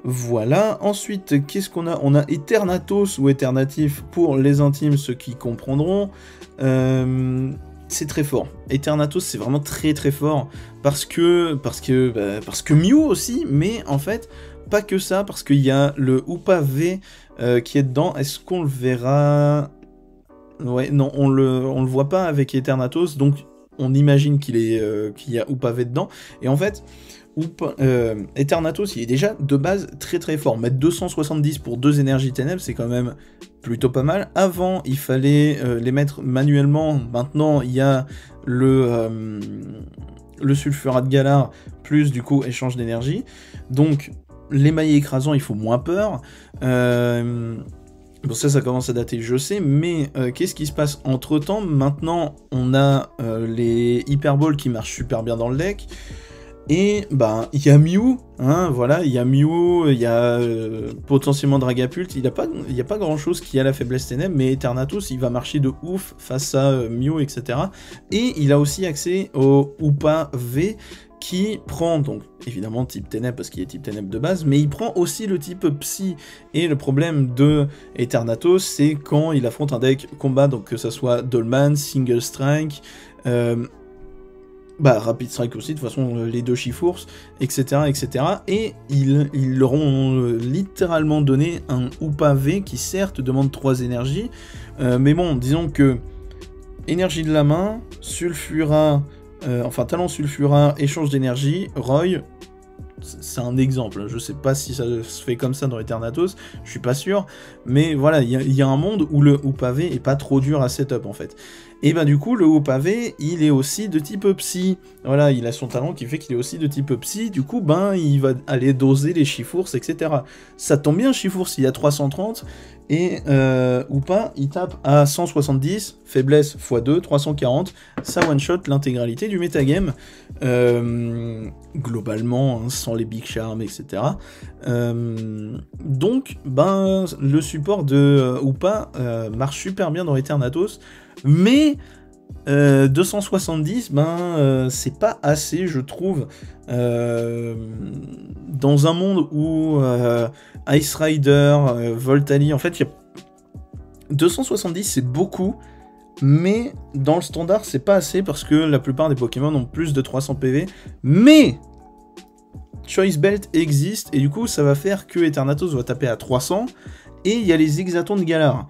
Voilà, ensuite qu'est-ce qu'on a? On a Eternatus ou Eternatif pour les intimes, ceux qui comprendront. C'est très fort. Eternatus, c'est vraiment très très fort parce que Mew aussi, mais en fait pas que ça, parce qu'il y a le Hoopa V qui est dedans. Est-ce qu'on le verra? Ouais, non, on le voit pas avec Eternatus, donc on imagine qu'il y a Hoopa V dedans. Et en fait, Eternatus, il est déjà de base très très fort. Mettre 270 pour 2 énergies ténèbres, c'est quand même plutôt pas mal. Avant, il fallait les mettre manuellement. Maintenant, il y a le sulfurat de Galar, plus du coup échange d'énergie. Donc, l'émaillé écrasant, il faut moins peur. Bon, ça commence à dater, je sais, mais qu'est-ce qui se passe entre-temps? Maintenant, on a les Hyperballs qui marchent super bien dans le deck. Et ben, il y a Mew, hein, voilà, il y a Mew, il y a potentiellement Dragapult, il y a pas grand chose qui a la faiblesse ténèbres, mais Eternatus, il va marcher de ouf face à Mew, etc. Et il a aussi accès au Hoopa V, qui prend, donc, évidemment, type ténèbres, parce qu'il est type ténèbres de base, mais il prend aussi le type psy. Et le problème de Eternatus, c'est quand il affronte un deck combat, donc que ça soit Dolman, Single Strike, Rapid Strike aussi, de toute façon, les deux Chifours, etc., etc. Et ils leur ont littéralement donné un Hoopa V qui, certes, demande 3 énergies. Mais bon, disons que énergie de la main, Sulfura, Talent Sulfura, échange d'énergie, Roy, c'est un exemple. Je sais pas si ça se fait comme ça dans Eternatus, je suis pas sûr. Mais voilà, il y a un monde où le Hoopa V est pas trop dur à setup, en fait. Et ben du coup, le Hoopa V, il est aussi de type psy. Voilà, il a son talent qui fait qu'il est aussi de type psy. Du coup, ben, il va aller doser les Chifours, etc. Ça tombe bien, Chifours, il a 330. Et Hoopa, il tape à 170, faiblesse x2, 340. Ça one-shot l'intégralité du metagame. Globalement, hein, sans les Big Charm, etc. Donc, ben, le support de Hoopa marche super bien dans Eternatus. Mais 270, c'est pas assez, je trouve. Dans un monde où Ice Rider, Voltali, en fait, 270 c'est beaucoup, mais dans le standard c'est pas assez parce que la plupart des Pokémon ont plus de 300 PV. Mais Choice Belt existe et du coup ça va faire que Eternatus va taper à 300 et il y a les Exatons de Galar.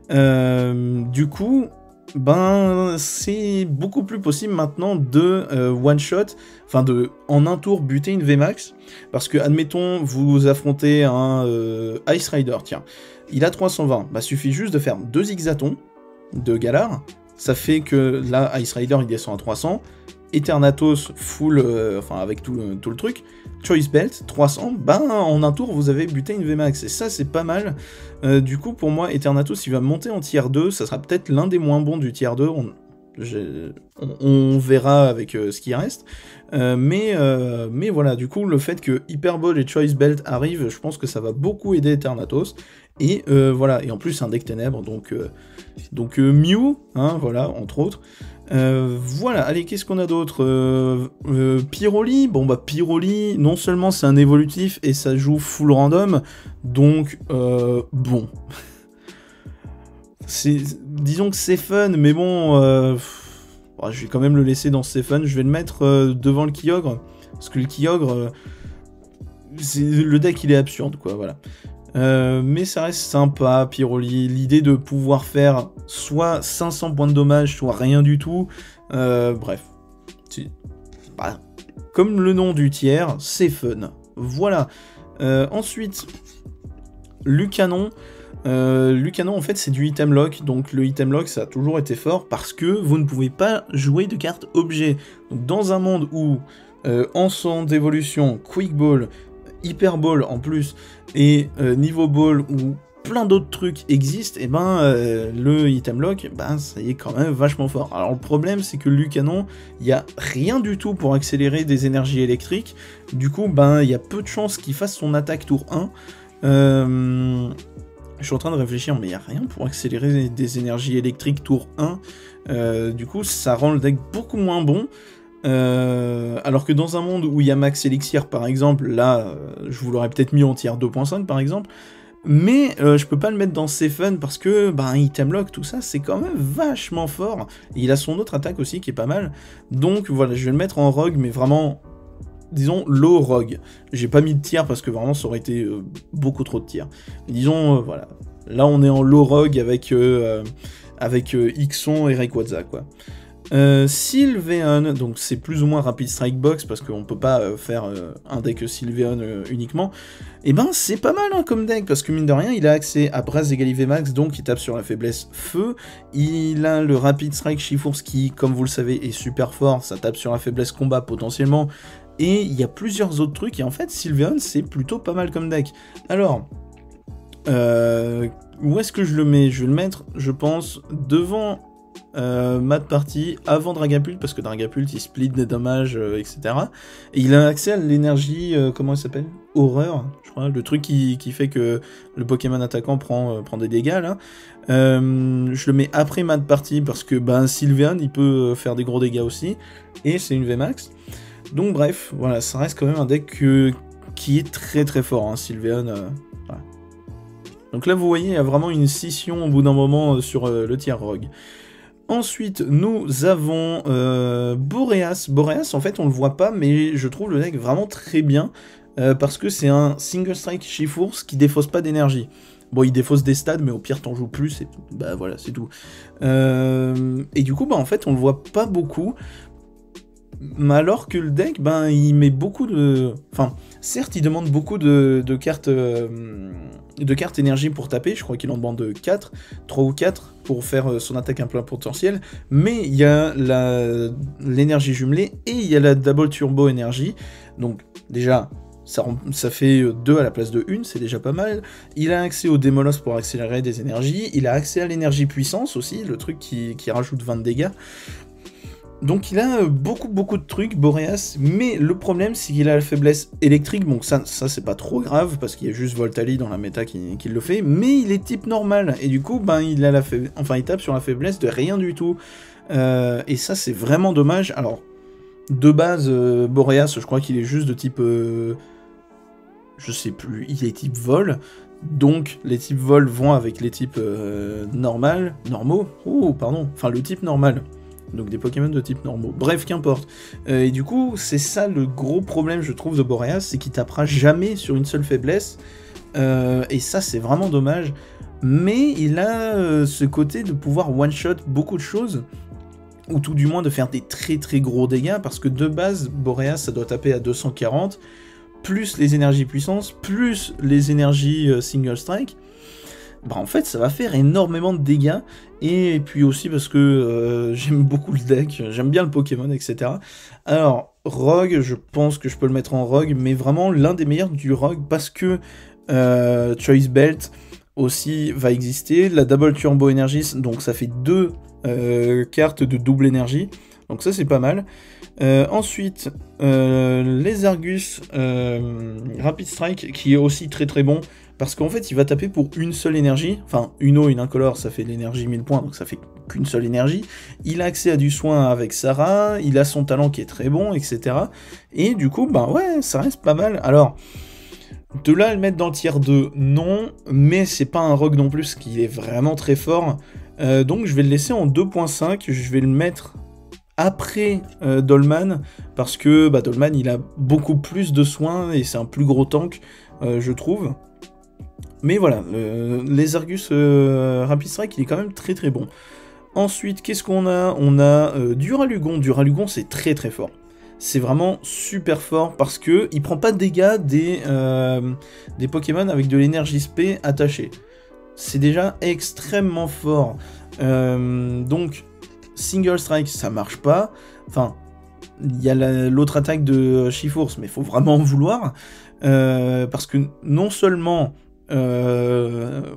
Du coup, ben c'est beaucoup plus possible maintenant de one shot, enfin de en un tour buter une VMAX, parce que admettons vous affrontez un Ice Rider, tiens, il a 320, bah suffit juste de faire 2 Exatons de Galar, ça fait que là Ice Rider il descend à 300, Eternatus full, avec tout le truc, Choice Belt 300, ben en un tour vous avez buté une VMAX, et ça c'est pas mal. Du coup pour moi Eternatus il va monter en tier 2, ça sera peut-être l'un des moins bons du tier 2, on verra avec ce qui reste, mais voilà, du coup le fait que Hyper Ball et Choice Belt arrivent, je pense que ça va beaucoup aider Eternatus, et voilà, et en plus c'est un deck ténèbres, donc Mew, hein, voilà, entre autres. Voilà, allez, qu'est-ce qu'on a d'autre? Pyroli, bon bah Pyroli, non seulement c'est un évolutif et ça joue full random, donc bon. Disons que c'est fun, mais bon, je vais quand même le laisser dans c'est fun, je vais le mettre devant le Kyogre, parce que le Kyogre, le deck il est absurde, quoi, voilà. Mais ça reste sympa, Pyroli, l'idée de pouvoir faire soit 500 points de dommage, soit rien du tout, bref, comme le nom du tiers, c'est fun, voilà. Ensuite, Lucanon, en fait c'est du item lock, donc le item lock ça a toujours été fort parce que vous ne pouvez pas jouer de cartes objet, donc dans un monde où Encens d'évolution, Quick Ball, Hyper Ball en plus, et Niveau Ball où plein d'autres trucs existent, et le item lock, ça y est quand même vachement fort. Alors le problème c'est que Lucanon, il n'y a rien du tout pour accélérer des énergies électriques, du coup il y a peu de chances qu'il fasse son attaque tour 1. Je suis en train de réfléchir, mais il n'y a rien pour accélérer des énergies électriques tour 1, du coup ça rend le deck beaucoup moins bon. Alors que dans un monde où il y a Max Elixir par exemple, là je vous l'aurais peut-être mis en tier 2.5 par exemple, mais je peux pas le mettre dans Fun parce que item lock, tout ça c'est quand même vachement fort, et il a son autre attaque aussi qui est pas mal, donc voilà, je vais le mettre en rogue, mais vraiment disons low rogue. J'ai pas mis de tier parce que vraiment ça aurait été beaucoup trop de tier, disons voilà, là on est en low rogue avec Ixon et Rayquaza, quoi. Sylveon, donc c'est plus ou moins Rapid Strike Box parce qu'on peut pas faire un deck Sylveon uniquement, et c'est pas mal hein, comme deck, parce que mine de rien il a accès à Brass égale VMAX, donc il tape sur la faiblesse feu, il a le Rapid Strike Chifours qui, comme vous le savez, est super fort, ça tape sur la faiblesse combat potentiellement, et il y a plusieurs autres trucs, et en fait Sylveon c'est plutôt pas mal comme deck. Alors, où est-ce que je le mets? Je vais le mettre, je pense, devant Mat Party avant Dragapult, parce que Dragapult il split des dommages, etc. Et il a accès à l'énergie, comment il s'appelle? Horreur, je crois, le truc qui fait que le Pokémon attaquant prend des dégâts là. Je le mets après Mat Party parce que Sylveon il peut faire des gros dégâts aussi, et c'est une VMAX. Donc bref, voilà, ça reste quand même un deck qui est très très fort, hein, Sylveon. Voilà. Donc là vous voyez, il y a vraiment une scission au bout d'un moment sur le tier Rogue. Ensuite, nous avons Boreas. Boreas, en fait, on le voit pas, mais je trouve le deck vraiment très bien, parce que c'est un single strike Shiforce qui défausse pas d'énergie. Bon, il défausse des stats, mais au pire, t'en joues plus, et voilà, c'est tout. Et du coup, en fait, on le voit pas beaucoup, mais alors que le deck, il met beaucoup de... Enfin, certes, il demande beaucoup de cartes énergie pour taper, je crois qu'il en demande 4, 3 ou 4, pour faire son attaque à plein potentiel, mais il y a l'énergie jumelée, et il y a la double turbo énergie, donc déjà... Ça fait 2 à la place de 1, c'est déjà pas mal. Il a accès au Démolos pour accélérer des énergies, il a accès à l'énergie puissance aussi, le truc qui rajoute 20 de dégâts. Donc il a beaucoup de trucs, Boreas, mais le problème c'est qu'il a la faiblesse électrique, donc ça c'est pas trop grave, parce qu'il y a juste Voltali dans la méta qui le fait, mais il est type normal, et du coup il tape sur la faiblesse de rien du tout, et ça c'est vraiment dommage. Alors, de base, Boreas, je crois qu'il est juste de type... je sais plus, il est type vol, donc les types vol vont avec les types normaux, le type normal. Donc des Pokémon de type normaux. Bref, qu'importe. Et du coup, c'est ça le gros problème, je trouve, de Boreas, c'est qu'il tapera jamais sur une seule faiblesse. Et ça, c'est vraiment dommage. Mais il a ce côté de pouvoir one-shot beaucoup de choses, ou tout du moins de faire des très gros dégâts, parce que de base, Boreas, ça doit taper à 240, plus les énergies puissance, plus les énergies single strike. En fait, ça va faire énormément de dégâts, et puis aussi parce que j'aime beaucoup le deck, j'aime bien le Pokémon, etc. Alors, Rogue, je pense que je peux le mettre en Rogue, mais vraiment l'un des meilleurs du Rogue, parce que Choice Belt aussi va exister, la Double Turbo Energies, donc ça fait 2 cartes de double énergie, donc ça c'est pas mal. Ensuite, les Argus Rapid Strike, qui est aussi très bon, parce qu'en fait il va taper pour une seule énergie, enfin une eau, une incolore, ça fait de l'énergie 1000 points, donc ça fait qu'une seule énergie. Il a accès à du soin avec Sarah, il a son talent qui est très bon, etc. Et du coup, ouais, ça reste pas mal. Alors, de là à le mettre dans le tier 2, non, mais c'est pas un rogue non plus, parce qu'il est vraiment très fort. Donc je vais le laisser en 2.5, je vais le mettre après Dolman, parce que Dolman il a beaucoup plus de soins, et c'est un plus gros tank, je trouve. Mais voilà, les Argus Rapid Strike, il est quand même très bon. Ensuite, qu'est-ce qu'on a? On a Duralugon. Duralugon, c'est très fort. C'est vraiment super fort parce que il prend pas de dégâts des Pokémon avec de l'énergie SP attachée. C'est déjà extrêmement fort. Donc, Single Strike, ça marche pas. Enfin, il y a l'autre attaque de Shiforce, mais il faut vraiment en vouloir. Parce que non seulement...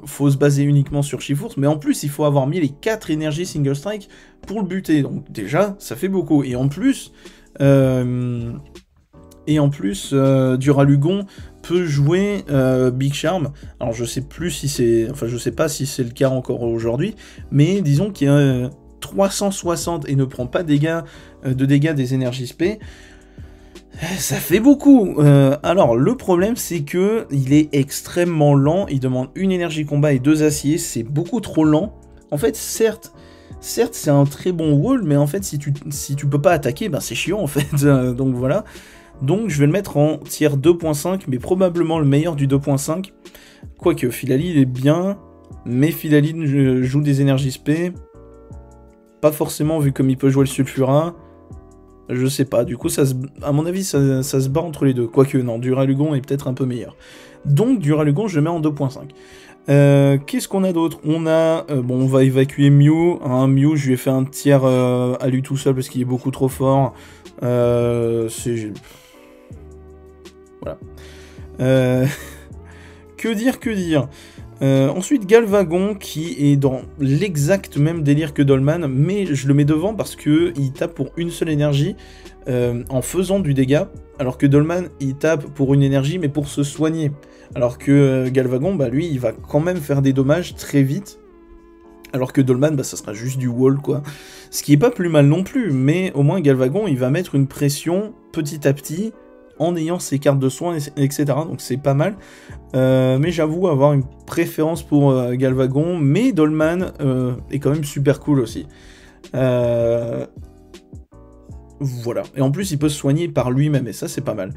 faut se baser uniquement sur Shiforce, mais en plus il faut avoir mis les 4 énergies single strike pour le buter, donc déjà ça fait beaucoup, et en plus Duralugon peut jouer Big Charm. Alors je sais plus si c'est, je sais pas si c'est le cas encore aujourd'hui, mais disons qu'il y a 360 et ne prend pas de dégâts des énergies SP. Ça fait beaucoup. Alors, le problème, c'est que il est extrêmement lent. Il demande une énergie combat et 2 aciers. C'est beaucoup trop lent. En fait, certes, c'est un très bon wall, mais en fait, si tu peux pas attaquer, c'est chiant, en fait. Donc, voilà. Donc, je vais le mettre en tier 2.5, mais probablement le meilleur du 2.5. Quoique, Philalide il est bien, mais Philalide joue des énergies SP. Pas forcément, vu comme il peut jouer le Sulfurin. Je sais pas, du coup, à mon avis, ça se bat entre les deux. Quoique, non, Duralugon est peut-être un peu meilleur. Donc, Duralugon, je le mets en 2.5. Qu'est-ce qu'on a d'autre? On a... on va évacuer Mew. Mew, je lui ai fait un tiers à lui tout seul parce qu'il est beaucoup trop fort. C'est... Voilà. Que dire? Ensuite, Galvagon, qui est dans l'exact même délire que Dolman, mais je le mets devant parce que il tape pour une seule énergie en faisant du dégât, alors que Dolman, il tape pour une énergie, mais pour se soigner. Alors que Galvagon, bah lui, il va quand même faire des dommages très vite, alors que Dolman, bah ça sera juste du wall, quoi. Ce qui est pas plus mal non plus, mais au moins Galvagon, il va mettre une pression petit à petit, en ayant ses cartes de soins, etc. Donc c'est pas mal. Mais j'avoue avoir une préférence pour Galvagon, mais Dolman est quand même super cool aussi. Voilà. Et en plus, il peut se soigner par lui-même, et ça, c'est pas mal.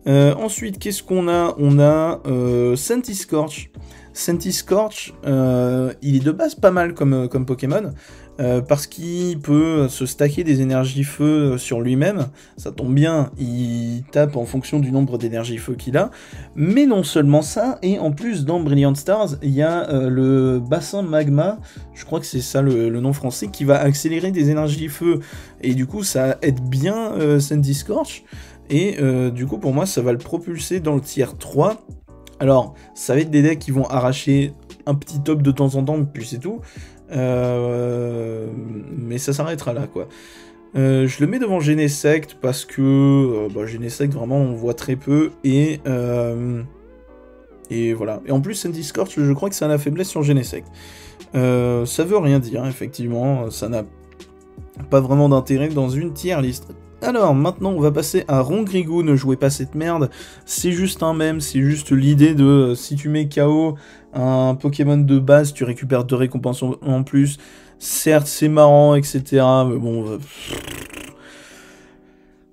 Ensuite, qu'est-ce qu'on a? On a Centiskorch. Centiskorch, il est de base pas mal comme Pokémon, parce qu'il peut se stacker des énergies feu sur lui-même. Ça tombe bien, il tape en fonction du nombre d'énergies feu qu'il a. Mais non seulement ça, et en plus dans Brilliant Stars, il y a le bassin magma, je crois que c'est ça le nom français, qui va accélérer des énergies feu. Et du coup, ça aide bien Centiskorch. Et du coup, pour moi, ça va le propulser dans le tier 3. Alors, ça va être des decks qui vont arracher un petit top de temps en temps, puis c'est tout. Mais ça s'arrêtera là, quoi. Je le mets devant Genesect parce que Genesect, vraiment, on voit très peu. Et voilà. Et en plus, Centiskorch, je crois que ça a la faiblesse sur Genesect. Ça veut rien dire, effectivement. Ça n'a pas vraiment d'intérêt dans une tier list. Alors, maintenant, on va passer à Rongrigou, ne jouez pas cette merde, c'est juste un mème, c'est juste l'idée de, si tu mets KO un Pokémon de base, tu récupères 2 récompenses en plus, certes, c'est marrant, etc., mais bon...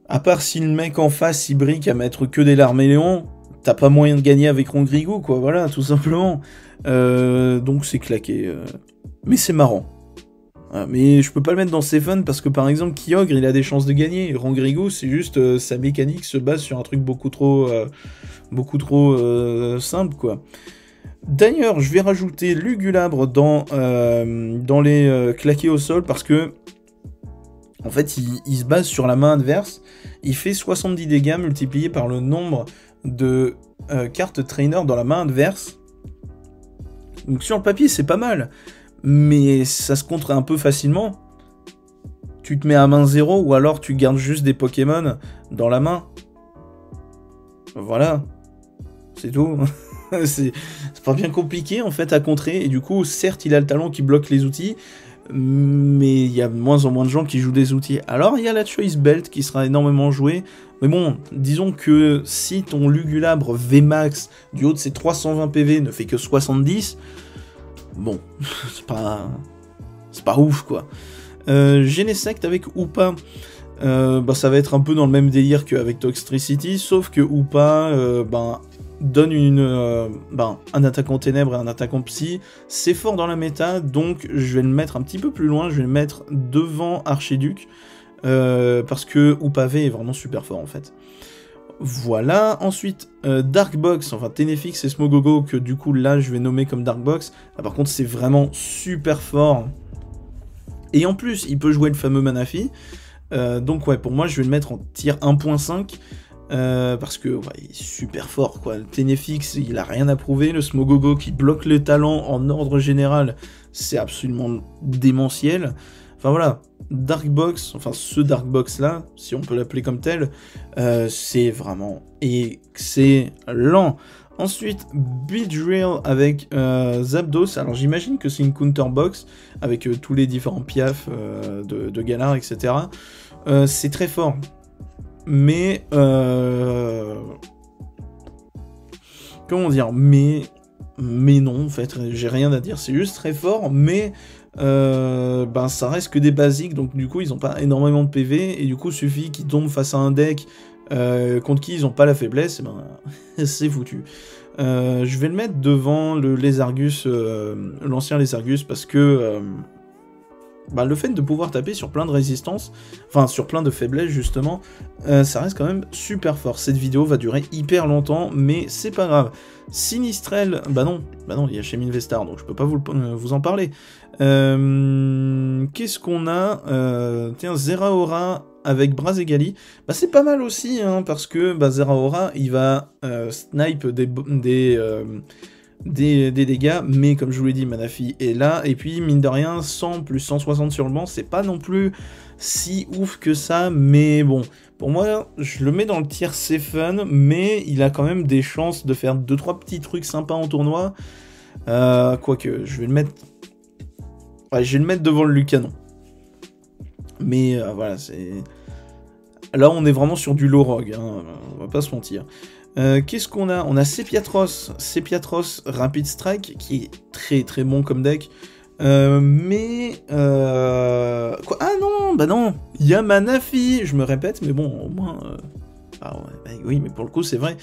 À part si le mec en face, il brique à mettre que des Larméléons, t'as pas moyen de gagner avec Rongrigou, quoi, voilà, tout simplement. Donc c'est claqué. Mais c'est marrant. Mais je peux pas le mettre dans Stephen parce que par exemple Kyogre il a des chances de gagner. Rongrigou c'est juste sa mécanique se base sur un truc beaucoup trop simple quoi. D'ailleurs je vais rajouter Lugulabre dans les claqués au sol parce que en fait il se base sur la main adverse. Il fait 70 dégâts multiplié par le nombre de cartes trainer dans la main adverse. Donc sur le papier c'est pas mal. Mais ça se contre un peu facilement. Tu te mets à main 0 ou alors tu gardes juste des Pokémon dans la main. Voilà. C'est tout. c'est pas bien compliqué en fait à contrer. Et du coup, certes, il a le talent qui bloque les outils. Mais il y a de moins en moins de gens qui jouent des outils. Alors il y a la Choice Belt qui sera énormément jouée. Mais bon, disons que si ton Lugulabre VMAX du haut de ses 320 PV ne fait que 70... Bon, c'est pas ouf quoi. Genesect avec Hoopa, ça va être un peu dans le même délire qu'avec Toxtricity, sauf que Hoopa donne un attaquant ténèbres et un attaquant psy. C'est fort dans la méta, donc je vais le mettre un petit peu plus loin, je vais le mettre devant Archiduc, parce que Hoopa V est vraiment super fort en fait. Voilà, ensuite Darkbox, enfin Tenefix et Smogogo, que du coup là je vais nommer comme Darkbox. Là par contre c'est vraiment super fort. Et en plus il peut jouer le fameux Manafi. Donc ouais, pour moi je vais le mettre en tier 1.5. Parce que ouais, il est super fort quoi. Le Tenefix il a rien à prouver. Le Smogogo qui bloque le talent en ordre général, c'est absolument démentiel. Enfin voilà, Darkbox, enfin ce Darkbox là, si on peut l'appeler comme tel, c'est vraiment excellent. Ensuite, Beedrill avec Zapdos, alors j'imagine que c'est une counterbox avec tous les différents piafs de Galar, etc. C'est très fort, mais... comment dire, mais non, en fait, j'ai rien à dire, c'est juste très fort, mais... ça reste que des basiques, donc du coup ils ont pas énormément de PV, et du coup suffit qu'ils tombent face à un deck contre qui ils ont pas la faiblesse, et c'est foutu. Je vais le mettre devant le Lézargus, l'ancien Lézargus, parce que le fait de pouvoir taper sur plein de résistances, enfin sur plein de faiblesses justement, ça reste quand même super fort. Cette vidéo va durer hyper longtemps, mais c'est pas grave. Sinistrel, bah non, il y a chez Minvestar, donc je peux pas vous en parler. Qu'est-ce qu'on a tiens, Zeraora avec Brazegali, c'est pas mal aussi, hein, parce que Zeraora, il va snipe des dégâts, mais comme je vous l'ai dit, Manafi est là, et puis mine de rien, 100 plus 160 sur le banc, c'est pas non plus si ouf que ça, mais bon, pour moi, je le mets dans le tier c'est fun, mais il a quand même des chances de faire 2-3 petits trucs sympas en tournoi, quoique, je vais le mettre... Ouais, je vais le mettre devant le Lucanon. Mais voilà, c'est... Là, on est vraiment sur du low rogue, hein, on va pas se mentir. Qu'est-ce qu'on a? On a Sepiatros Rapid Strike, qui est très très bon comme deck. Mais... Quoi? Ah non, bah non, il y a Manafi, je me répète, mais bon, au moins... Ah ouais, bah oui, mais pour le coup, c'est vrai.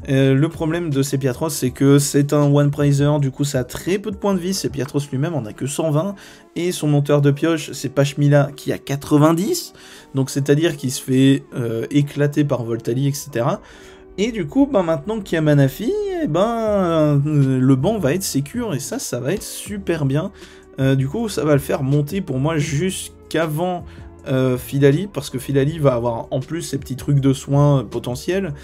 Le problème de Sepiatros, c'est que c'est un one-prizer, du coup, ça a très peu de points de vie. Sepiatros lui-même en a que 120, et son monteur de pioche, c'est Pashmila, qui a 90, donc c'est-à-dire qu'il se fait éclater par Voltali, etc. Et du coup, ben, maintenant qu'il y a Manafi, eh ben, le banc va être sécure, et ça va être super bien. Du coup, ça va le faire monter pour moi jusqu'avant Philali, parce que Philali va avoir en plus ses petits trucs de soins potentiels.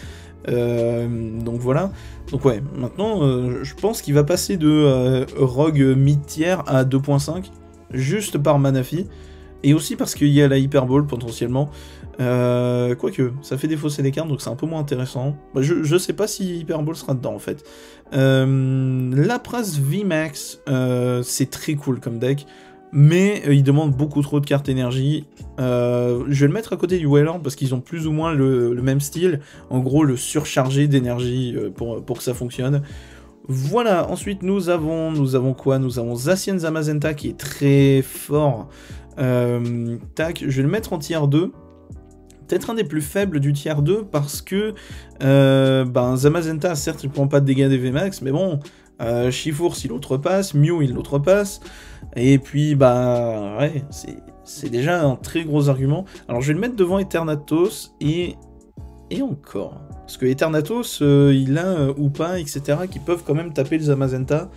Donc voilà. Donc ouais, maintenant, je pense qu'il va passer de Rogue mid-tier à 2.5, juste par Manafi. Et aussi parce qu'il y a la Hyperball potentiellement. Quoique, ça fait défausser des cartes, donc c'est un peu moins intéressant. Bah, je sais pas si Hyperball sera dedans en fait. Lapras VMAX, c'est très cool comme deck, mais il demande beaucoup trop de cartes énergie. Je vais le mettre à côté du Wailer parce qu'ils ont plus ou moins le même style. En gros, le surcharger d'énergie pour que ça fonctionne. Voilà, ensuite nous avons quoi? Nous avons Zacian Zamazenta qui est très fort. Tac, je vais le mettre en tier 2. Peut-être un des plus faibles du tier 2 parce que ben, Zamazenta, certes, il prend pas de dégâts des VMAX, mais bon, Shifours il outrepasse, Mew il outrepasse, et puis bah ouais, c'est déjà un très gros argument. Alors je vais le mettre devant Eternatus et encore. Parce que Eternatus, il a ou pas, etc., qui peuvent quand même taper le Zamazenta.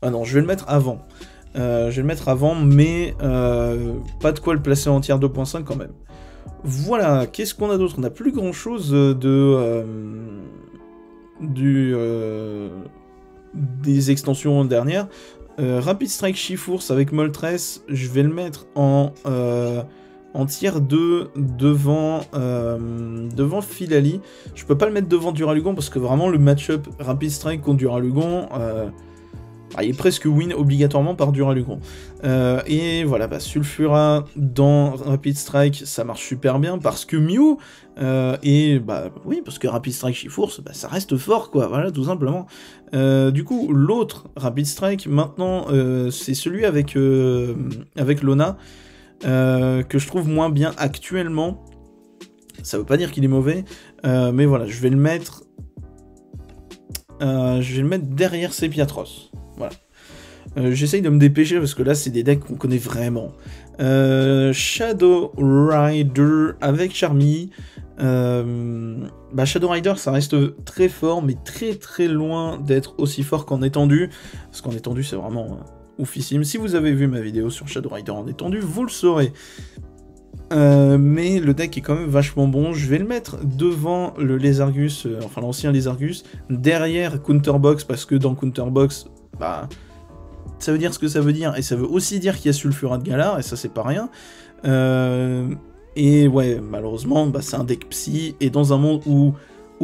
Ah non, je vais le mettre avant. Je vais le mettre avant, mais pas de quoi le placer en tier 2.5 quand même. Voilà, qu'est-ce qu'on a d'autre? On n'a plus grand chose des extensions dernières. Rapid Strike Shifours avec Moltres, je vais le mettre en tier 2 devant Philali. Je peux pas le mettre devant Duralugon parce que vraiment le match-up Rapid Strike contre Duralugon, il est presque win obligatoirement par Duralugon. Et voilà, bah, Sulfura dans Rapid Strike, ça marche super bien parce que Mew, et bah oui, parce que Rapid Strike Shifours, bah, ça reste fort, quoi, voilà, tout simplement. Du coup, l'autre Rapid Strike, maintenant, c'est celui avec Lona, que je trouve moins bien actuellement. Ça veut pas dire qu'il est mauvais, mais voilà, je vais le mettre derrière Sepiatros. Voilà. J'essaye de me dépêcher parce que là, c'est des decks qu'on connaît vraiment. Shadow Rider avec Charmy. Shadow Rider, ça reste très fort, mais très très loin d'être aussi fort qu'en étendu. Parce qu'en étendu, c'est vraiment oufissime. Si vous avez vu ma vidéo sur Shadow Rider en étendu, vous le saurez. Mais le deck est quand même vachement bon. Je vais le mettre devant le Lézargus, enfin l'ancien Lézargus, derrière Counterbox, parce que dans Counterbox, bah, ça veut dire ce que ça veut dire, et ça veut aussi dire qu'il y a Sulfura de Galar, et ça c'est pas rien. Et ouais, malheureusement, bah, c'est un deck psy, et dans un monde où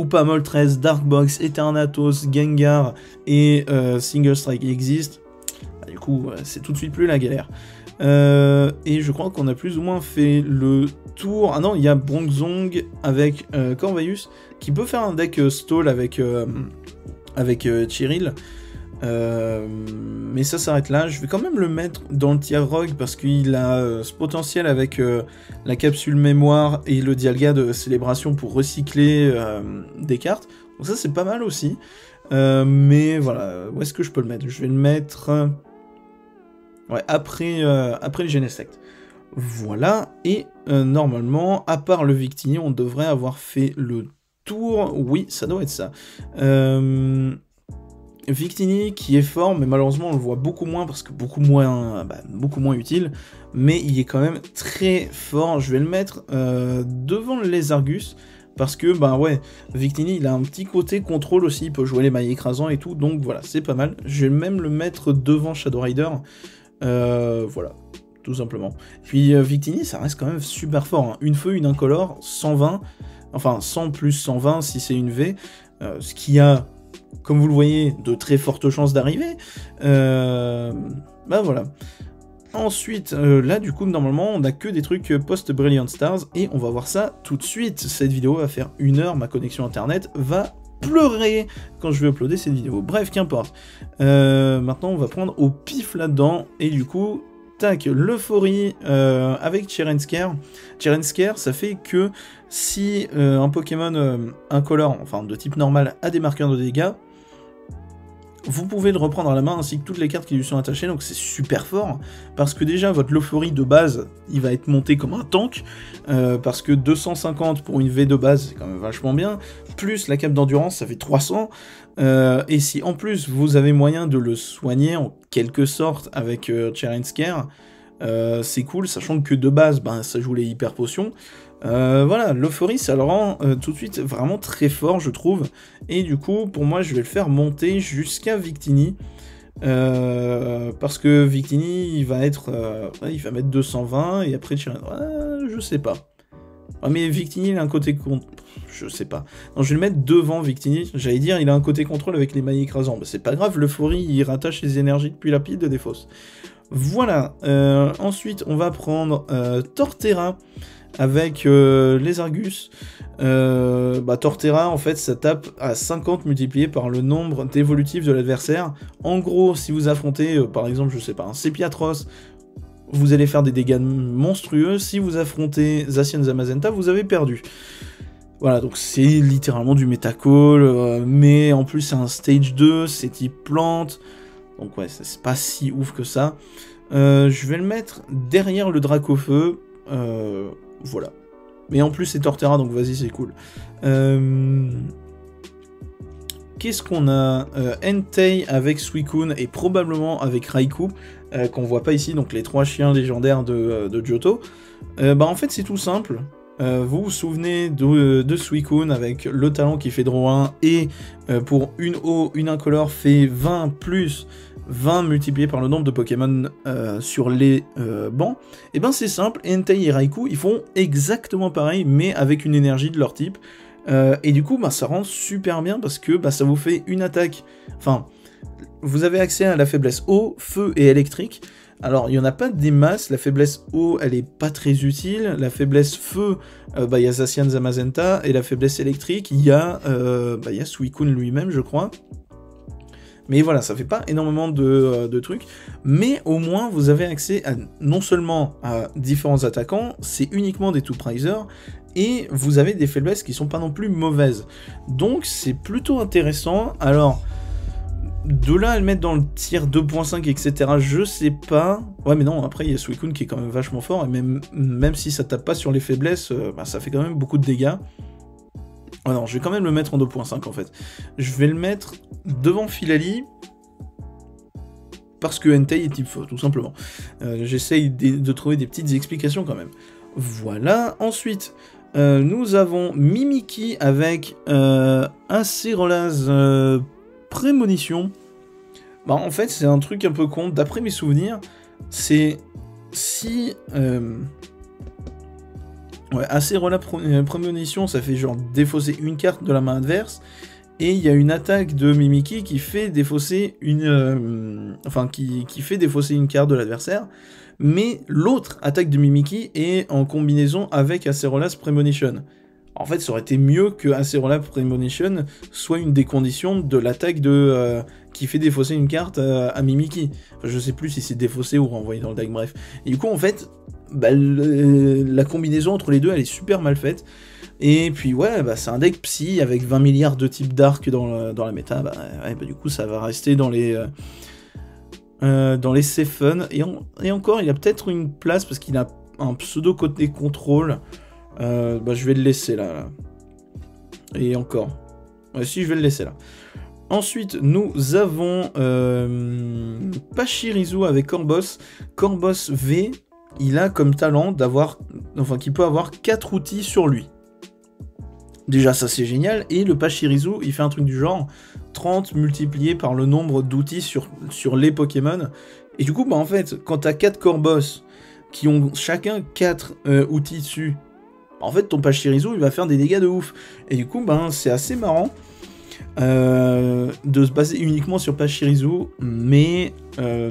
pas Moltres, Darkbox, Eternatus, Gengar et Single Strike existent, bah, du coup, c'est tout de suite plus la galère. Et je crois qu'on a plus ou moins fait le tour. Ah non, il y a Bronzong avec Corvus qui peut faire un deck stall avec Cheryl. Mais ça s'arrête là. Je vais quand même le mettre dans le tier rogue parce qu'il a ce potentiel avec la capsule mémoire et le dialga de célébration pour recycler des cartes. Donc ça c'est pas mal aussi. Mais voilà, où est-ce que je peux le mettre? Je vais le mettre... Ouais, après le Genesect. Voilà, et normalement, à part le Victini, on devrait avoir fait le tour. Oui, ça doit être ça. Victini qui est fort, mais malheureusement on le voit beaucoup moins parce que beaucoup moins utile. Mais il est quand même très fort. Je vais le mettre devant le Lézargus parce que, bah ouais, Victini, il a un petit côté contrôle aussi, il peut jouer les mailles écrasants et tout, donc voilà, c'est pas mal. Je vais même le mettre devant Shadow Rider, voilà, tout simplement. Puis Victini, ça reste quand même super fort, hein. Une feu, une incolore, 120, enfin 100 plus 120 si c'est une V, ce qui a, comme vous le voyez, de très fortes chances d'arriver. Bah voilà. Ensuite, là, du coup, normalement, on n'a que des trucs post-Brilliant Stars, et on va voir ça tout de suite. Cette vidéo va faire 1 heure, ma connexion internet va pleurer quand je vais uploader cette vidéo. Bref, qu'importe. Maintenant, on va prendre au pif là-dedans, et du coup, tac, l'euphorie avec Cherensker. Cherensker, ça fait que si un Pokémon incolore, enfin de type normal, a des marqueurs de dégâts, vous pouvez le reprendre à la main ainsi que toutes les cartes qui lui sont attachées, donc c'est super fort, parce que déjà votre l'euphorie de base, il va être monté comme un tank, parce que 250 pour une V de base, c'est quand même vachement bien, plus la cape d'endurance, ça fait 300, et si en plus vous avez moyen de le soigner en quelque sorte avec Cherensker, c'est cool, sachant que de base, ben, ça joue les hyper potions. Voilà, l'euphorie, ça le rend tout de suite vraiment très fort, je trouve. Et du coup, pour moi, je vais le faire monter jusqu'à Victini. Parce que Victini, il va être... il va mettre 220, et après, je sais pas. Ah, mais Victini, il a un côté... Je sais pas. Non, je vais le mettre devant Victini. J'allais dire, il a un côté contrôle avec les mailles écrasants. Bah, c'est pas grave, l'euphorie, il rattache les énergies depuis la pile de défausse. Voilà. Ensuite, on va prendre Torterra avec les Argus. Torterra, en fait, ça tape à 50 multiplié par le nombre d'évolutifs de l'adversaire. En gros, si vous affrontez, par exemple, je sais pas, un Sepiatros, vous allez faire des dégâts monstrueux. Si vous affrontez Zacian Zamazenta, vous avez perdu. Voilà, donc c'est littéralement du Metacall, mais en plus c'est un Stage 2, c'est type plante, donc ouais, c'est pas si ouf que ça. Je vais le mettre derrière le Dracofeu, voilà. Mais en plus c'est Torterra, donc vas-y, c'est cool. Qu'est-ce qu'on a Entei avec Suicune et probablement avec Raikou, qu'on voit pas ici, donc les 3 chiens légendaires de Johto. En fait c'est tout simple. Vous vous souvenez de Suicune avec le talent qui fait draw 1 et pour une eau, une incolore fait 20 plus 20 multiplié par le nombre de Pokémon sur les bancs. Et ben c'est simple, Entei et Raikou ils font exactement pareil mais avec une énergie de leur type. Et du coup ça rend super bien parce que ça vous fait une attaque, enfin vous avez accès à la faiblesse eau, feu et électrique. Alors, il n'y en a pas des masses, la faiblesse eau, elle est pas très utile, la faiblesse feu, il y a Zacian Zamazenta, et la faiblesse électrique, il y a Suicune lui-même, je crois. Mais voilà, ça fait pas énormément de trucs, mais au moins, vous avez accès à, non seulement à différents attaquants, c'est uniquement des two-prisers, et vous avez des faiblesses qui sont pas non plus mauvaises. Donc, c'est plutôt intéressant. Alors... de là à le mettre dans le tier 2.5, etc., je sais pas. Ouais, mais non, après, il y a Suicune qui est quand même vachement fort, et même si ça tape pas sur les faiblesses, ça fait quand même beaucoup de dégâts. Oh non, je vais quand même le mettre en 2.5, en fait. Je vais le mettre devant Philali, parce que Entei est type feu, tout simplement. J'essaye de trouver des petites explications, quand même. Voilà, ensuite... nous avons Mimikyu avec Acerolas Prémonition. En fait, c'est un truc un peu con. D'après mes souvenirs, c'est si... Acerolas Prémonition, ça fait genre défausser une carte de la main adverse, et il y a une attaque de Mimikyu qui fait défausser une... qui fait défausser une carte de l'adversaire, mais l'autre attaque de Mimikyu est en combinaison avec Acerolas Prémonition. En fait, ça aurait été mieux que Acerolas Prémonition soit une des conditions de l'attaque qui fait défausser une carte à Mimikyu. Enfin, je sais plus si c'est défaussé ou renvoyé dans le deck, bref. Et du coup, en fait, la combinaison entre les deux, elle est super mal faite. Et puis, ouais, c'est un deck psy avec 20 milliards de types d'arc dans la méta. Du coup, ça va rester dans les safe fun. Et encore, il a peut-être une place parce qu'il a un pseudo côté contrôle. Je vais le laisser là. Et encore. Ouais, si, je vais le laisser là. Ensuite, nous avons Pachirisu avec Corboss. Corboss V, il a comme talent d'avoir... Enfin, qu'il peut avoir 4 outils sur lui. Déjà, ça c'est génial. Et le Pachirisu, il fait un truc du genre 30 multiplié par le nombre d'outils sur les Pokémon. Et du coup, bah en fait, quand t'as 4 corps boss qui ont chacun 4 outils dessus, en fait, ton Pachirisu, il va faire des dégâts de ouf. Et du coup, ben, c'est assez marrant de se baser uniquement sur Pachirisu, mais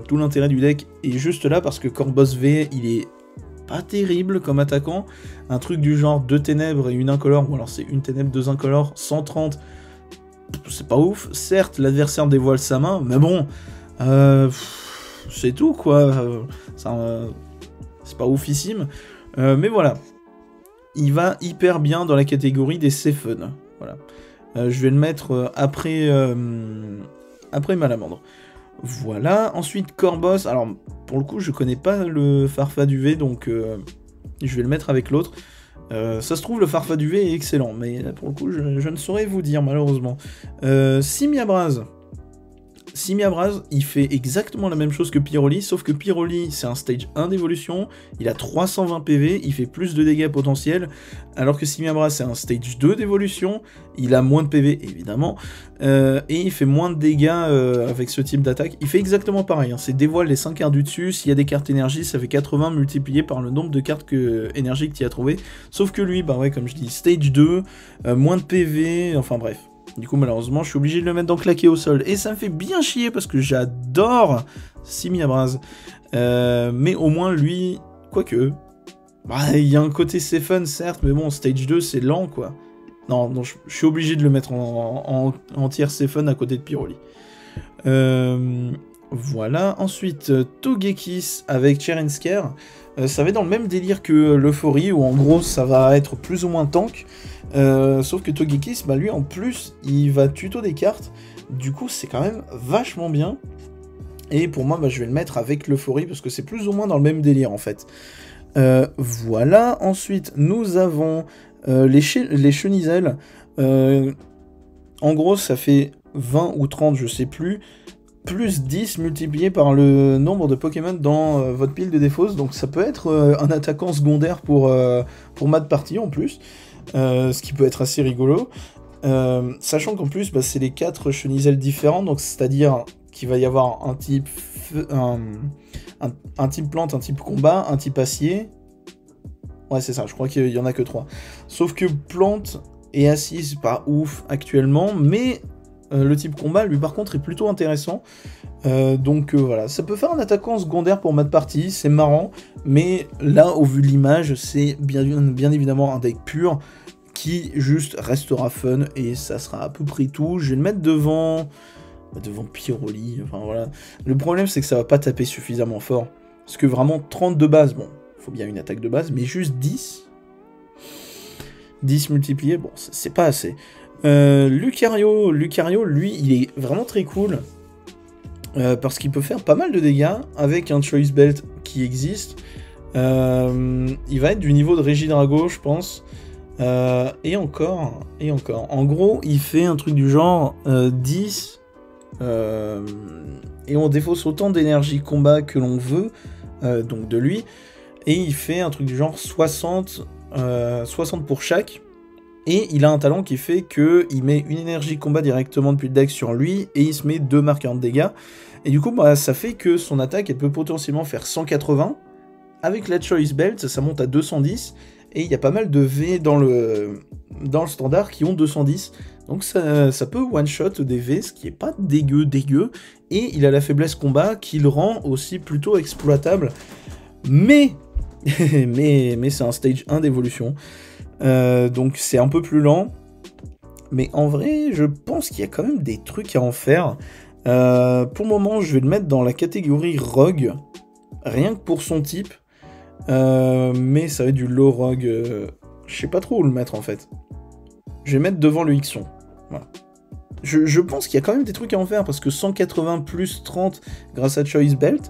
tout l'intérêt du deck est juste là parce que corps boss V, il est pas terrible comme attaquant. Un truc du genre 2 ténèbres et une incolore, ou alors c'est une ténèbre, 2 incolores, 130, c'est pas ouf. Certes, l'adversaire dévoile sa main, mais bon, c'est tout quoi. C'est pas oufissime. Mais voilà, il va hyper bien dans la catégorie des Sefen. Voilà. Je vais le mettre après Malamandre. Voilà, ensuite Corboss, alors pour le coup je connais pas le Farfaduvé, donc je vais le mettre avec l'autre. Ça se trouve le Farfaduvé est excellent, mais pour le coup je ne saurais vous dire malheureusement. Simiabraz. Simiabraz, il fait exactement la même chose que Pyroli, sauf que Pyroli, c'est un stage 1 d'évolution, il a 320 PV, il fait plus de dégâts potentiels, alors que Simiabraz, c'est un stage 2 d'évolution, il a moins de PV, évidemment, et il fait moins de dégâts avec ce type d'attaque. Il fait exactement pareil, hein, c'est dévoile les 5 cartes du dessus, s'il y a des cartes énergie, ça fait 80 multiplié par le nombre de cartes énergie que tu as trouvé, sauf que lui, bah ouais, comme je dis, stage 2, moins de PV, enfin bref. Du coup, malheureusement, je suis obligé de le mettre dans claqué au sol. Et ça me fait bien chier parce que j'adore Simiabraz. Mais au moins, lui, quoique... Bah, il y a un côté c'est fun, certes, mais bon, stage 2, c'est lent, quoi. Non, je suis obligé de le mettre en tiers c'est fun à côté de Pyroli. Voilà. Ensuite, Togekiss avec Cherensker. Ça va être dans le même délire que l'Euphorie, où en gros, ça va être plus ou moins tank. Sauf que Togekiss, bah lui en plus, il va tuto des cartes, du coup c'est quand même vachement bien. Et pour moi, bah, je vais le mettre avec l'Euphorie, parce que c'est plus ou moins dans le même délire en fait. Voilà, ensuite nous avons les Chenizelles. En gros, ça fait 20 ou 30, je sais plus, plus 10 multiplié par le nombre de Pokémon dans votre pile de défausse, donc ça peut être un attaquant secondaire pour Mad Party en plus. Ce qui peut être assez rigolo, sachant qu'en plus bah, c'est les 4 Chenizelles différents, donc c'est-à-dire qu'il va y avoir un type un type plante, un type combat, un type acier. Ouais c'est ça, je crois qu'il y en a que 3. Sauf que plante et acier c'est pas ouf actuellement, mais le type combat lui par contre est plutôt intéressant. Donc voilà, ça peut faire un attaquant secondaire pour Mad Party, c'est marrant, mais là au vu de l'image, c'est bien évidemment un deck pur qui juste restera fun et ça sera à peu près tout. Je vais le mettre devant Pyroli, enfin voilà. Le problème c'est que ça va pas taper suffisamment fort, parce que vraiment 30 de base, bon, faut bien une attaque de base, mais juste 10 multiplié, bon, c'est pas assez. Lucario, lui, il est vraiment très cool. Parce qu'il peut faire pas mal de dégâts avec un Choice Belt qui existe. Il va être du niveau de Regidrago, je pense. Et encore. En gros, il fait un truc du genre 10. Et on défausse autant d'énergie combat que l'on veut, donc de lui. Et il fait un truc du genre 60 pour chaque. Et il a un talent qui fait qu'il met une énergie combat directement depuis le deck sur lui, et il se met 2 marqueurs de dégâts. Et du coup, bah, ça fait que son attaque, elle peut potentiellement faire 180. Avec la Choice Belt, ça monte à 210. Et il y a pas mal de V dans le standard qui ont 210. Donc ça peut one-shot des V, ce qui est pas dégueu. Et il a la faiblesse combat qui le rend aussi plutôt exploitable. Mais c'est un stage 1 d'évolution. Donc c'est un peu plus lent, mais en vrai je pense qu'il y a quand même des trucs à en faire. Pour le moment je vais le mettre dans la catégorie Rogue, rien que pour son type, mais ça va être du low Rogue, je sais pas trop où le mettre en fait. Je vais mettre devant le Ixon, voilà. Je pense qu'il y a quand même des trucs à en faire, parce que 180 plus 30 grâce à Choice Belt,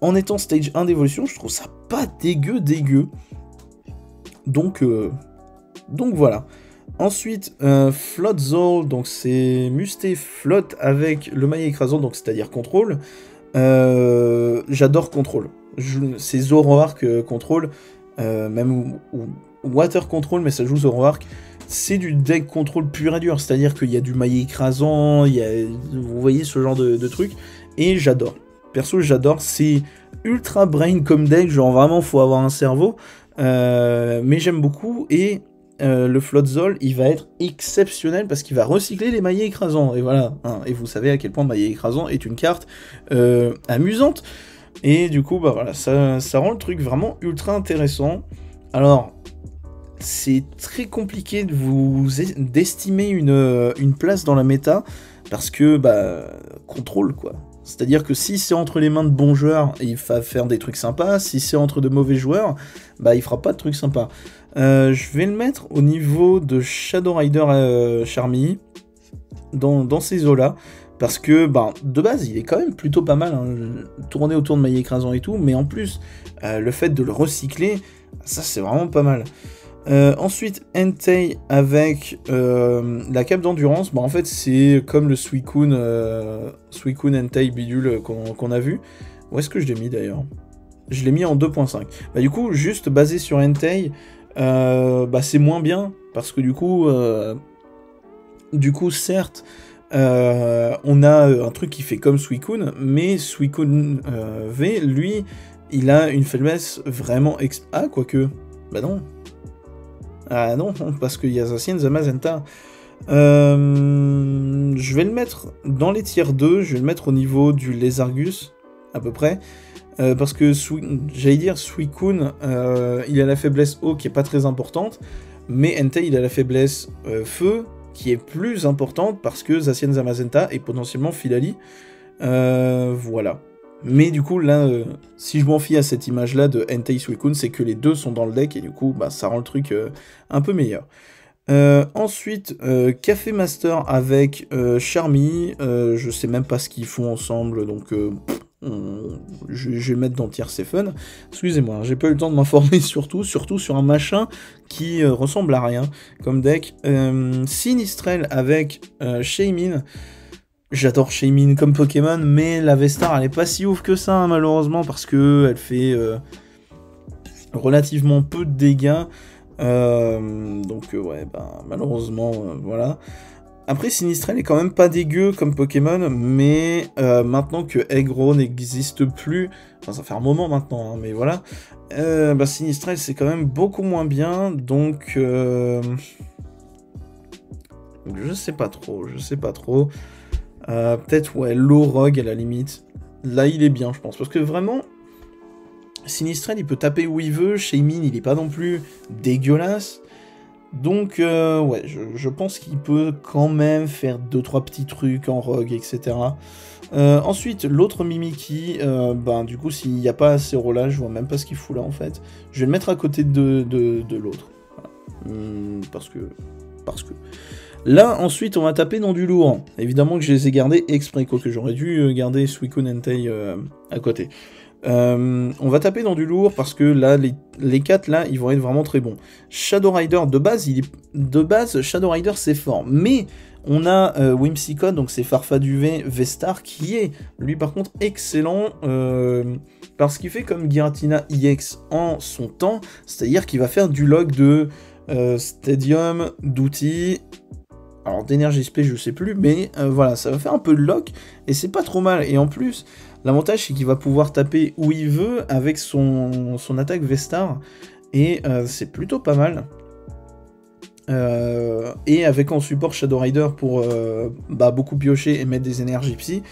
en étant stage 1 d'évolution, je trouve ça pas dégueu. Donc voilà. Ensuite, Floatzel, donc c'est Musté flotte avec le maillet écrasant, donc c'est-à-dire contrôle. J'adore contrôle. C'est Zoroark contrôle, même ou Water control, mais ça joue Zoroark. c'est du deck contrôle pur et dur, c'est-à-dire qu'il y a du maillet écrasant, vous voyez ce genre de truc, et j'adore. Perso, j'adore, c'est ultra brain comme deck, genre vraiment, faut avoir un cerveau, mais j'aime beaucoup, et le Flotzol, il va être exceptionnel parce qu'il va recycler les maillets écrasants, et voilà, hein, et vous savez à quel point maillet écrasant est une carte amusante, et du coup, bah voilà, ça rend le truc vraiment ultra intéressant. Alors, c'est très compliqué d'estimer une place dans la méta, parce que, bah, contrôle, quoi. C'est-à-dire que si c'est entre les mains de bons joueurs, il va faire des trucs sympas, si c'est entre de mauvais joueurs, bah, il fera pas de trucs sympas. Je vais le mettre au niveau de Shadow Rider Charmy, dans ces eaux-là, parce que, bah, de base, il est quand même plutôt pas mal, hein, tourné autour de maillet écrasant et tout, mais en plus, le fait de le recycler, ça, c'est vraiment pas mal. Ensuite, Entei avec la cape d'endurance, bah en fait c'est comme le Suicune Entei bidule qu'on a vu. Où est-ce que je l'ai mis d'ailleurs? Je l'ai mis en 2.5. Bah du coup, juste basé sur Entei, bah c'est moins bien, parce que du coup certes, on a un truc qui fait comme Suicune, mais Suicune V, lui, il a une faiblesse vraiment... Ah, quoique... Bah non. Ah non, parce qu'il y a Zacian Zamazenta. Je vais le mettre dans les tiers 2, je vais le mettre au niveau du Lézargus, à peu près. Parce que, j'allais dire, Suicune, il a la faiblesse eau qui est pas très importante, mais Entei, il a la faiblesse feu, qui est plus importante, parce que Zacian Zamazenta est potentiellement Filali. Voilà. Mais du coup, là, si je m'en fie à cette image-là de Entei Suicune, c'est que les deux sont dans le deck, et du coup, bah, ça rend le truc un peu meilleur. Ensuite, Café Master avec Charmy, je sais même pas ce qu'ils font ensemble, donc je vais le mettre dans Tier 7. Excusez-moi, j'ai pas eu le temps de m'informer surtout sur un machin qui ressemble à rien comme deck. Sinistrel avec Shaymin. J'adore Shaymin comme Pokémon, mais la V-Star, elle est pas si ouf que ça, hein, malheureusement, parce que elle fait relativement peu de dégâts. Donc, ouais, bah, malheureusement, voilà. Après, Sinistrel est quand même pas dégueu comme Pokémon, mais maintenant que Egro n'existe plus, enfin, ça fait un moment maintenant, hein, mais voilà, bah, Sinistrel, c'est quand même beaucoup moins bien, donc je sais pas trop. Peut-être, ouais, Lorog à la limite. Là, il est bien, je pense. Parce que vraiment, Sinistrel, il peut taper où il veut. Shaymin, il est pas non plus dégueulasse. Donc, ouais, je pense qu'il peut quand même faire 2-3 petits trucs en rogue, etc. Ensuite, l'autre Mimikyu, ben, du coup, s'il n'y a pas assez là, je vois même pas ce qu'il fout là, en fait. Je vais le mettre à côté de l'autre. Voilà. Parce que... Là, ensuite, on va taper dans du lourd. Évidemment que je les ai gardés exprès, quoique j'aurais dû garder Suicune Entei à côté. On va taper dans du lourd parce que là, les 4 là, ils vont être vraiment très bons. Shadow Rider, de base, Shadow Rider c'est fort, mais on a Whimsicott, donc c'est Farfaduvé V-Star, qui est, lui par contre, excellent, parce qu'il fait comme Giratina EX en son temps, c'est-à-dire qu'il va faire du log de Stadium, d'outils... Alors d'énergie spé, je sais plus, mais voilà, ça va faire un peu de lock, et c'est pas trop mal. Et en plus, l'avantage c'est qu'il va pouvoir taper où il veut avec son attaque V-Star, et c'est plutôt pas mal. Et avec en support Shadow Rider pour bah, beaucoup piocher et mettre des énergies psy,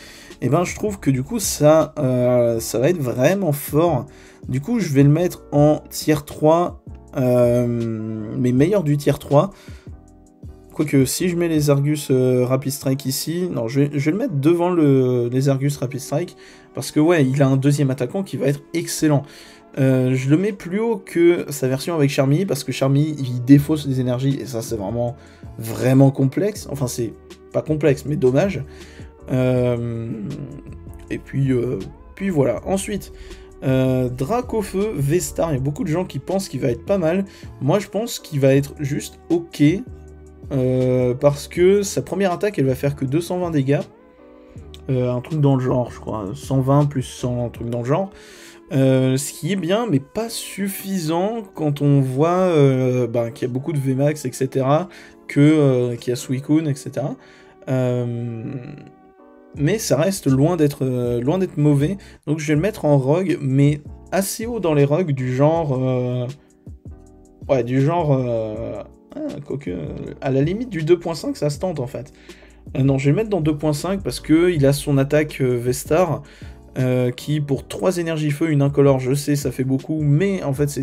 et ben je trouve que du coup ça va être vraiment fort. Du coup je vais le mettre en tier 3, mais meilleur du tier 3. Quoique, si je mets les Argus Rapid Strike ici... Non, je vais le mettre devant les Argus Rapid Strike, parce que, ouais, il a un deuxième attaquant qui va être excellent. Je le mets plus haut que sa version avec Charmy, parce que Charmy, il défausse des énergies, et ça, c'est vraiment, vraiment complexe. Enfin, c'est pas complexe, mais dommage. Et puis voilà. Ensuite... Dracofeu, V-Star, il y a beaucoup de gens qui pensent qu'il va être pas mal. Moi, je pense qu'il va être juste ok... parce que sa première attaque, elle va faire que 220 dégâts. un truc dans le genre, je crois, 120 plus 100, un truc dans le genre. Ce qui est bien, mais pas suffisant quand on voit qu'il y a beaucoup de VMAX, etc., qu'il y a Suicune, etc. Mais ça reste loin d'être mauvais, donc je vais le mettre en rogue, mais assez haut dans les rogues, du genre... quoique, à la limite du 2.5, ça se tente, en fait. Non, je vais le mettre dans 2.5, parce qu'il a son attaque Vestar, qui, pour 3 énergies feu, une incolore, je sais, ça fait beaucoup, mais en fait,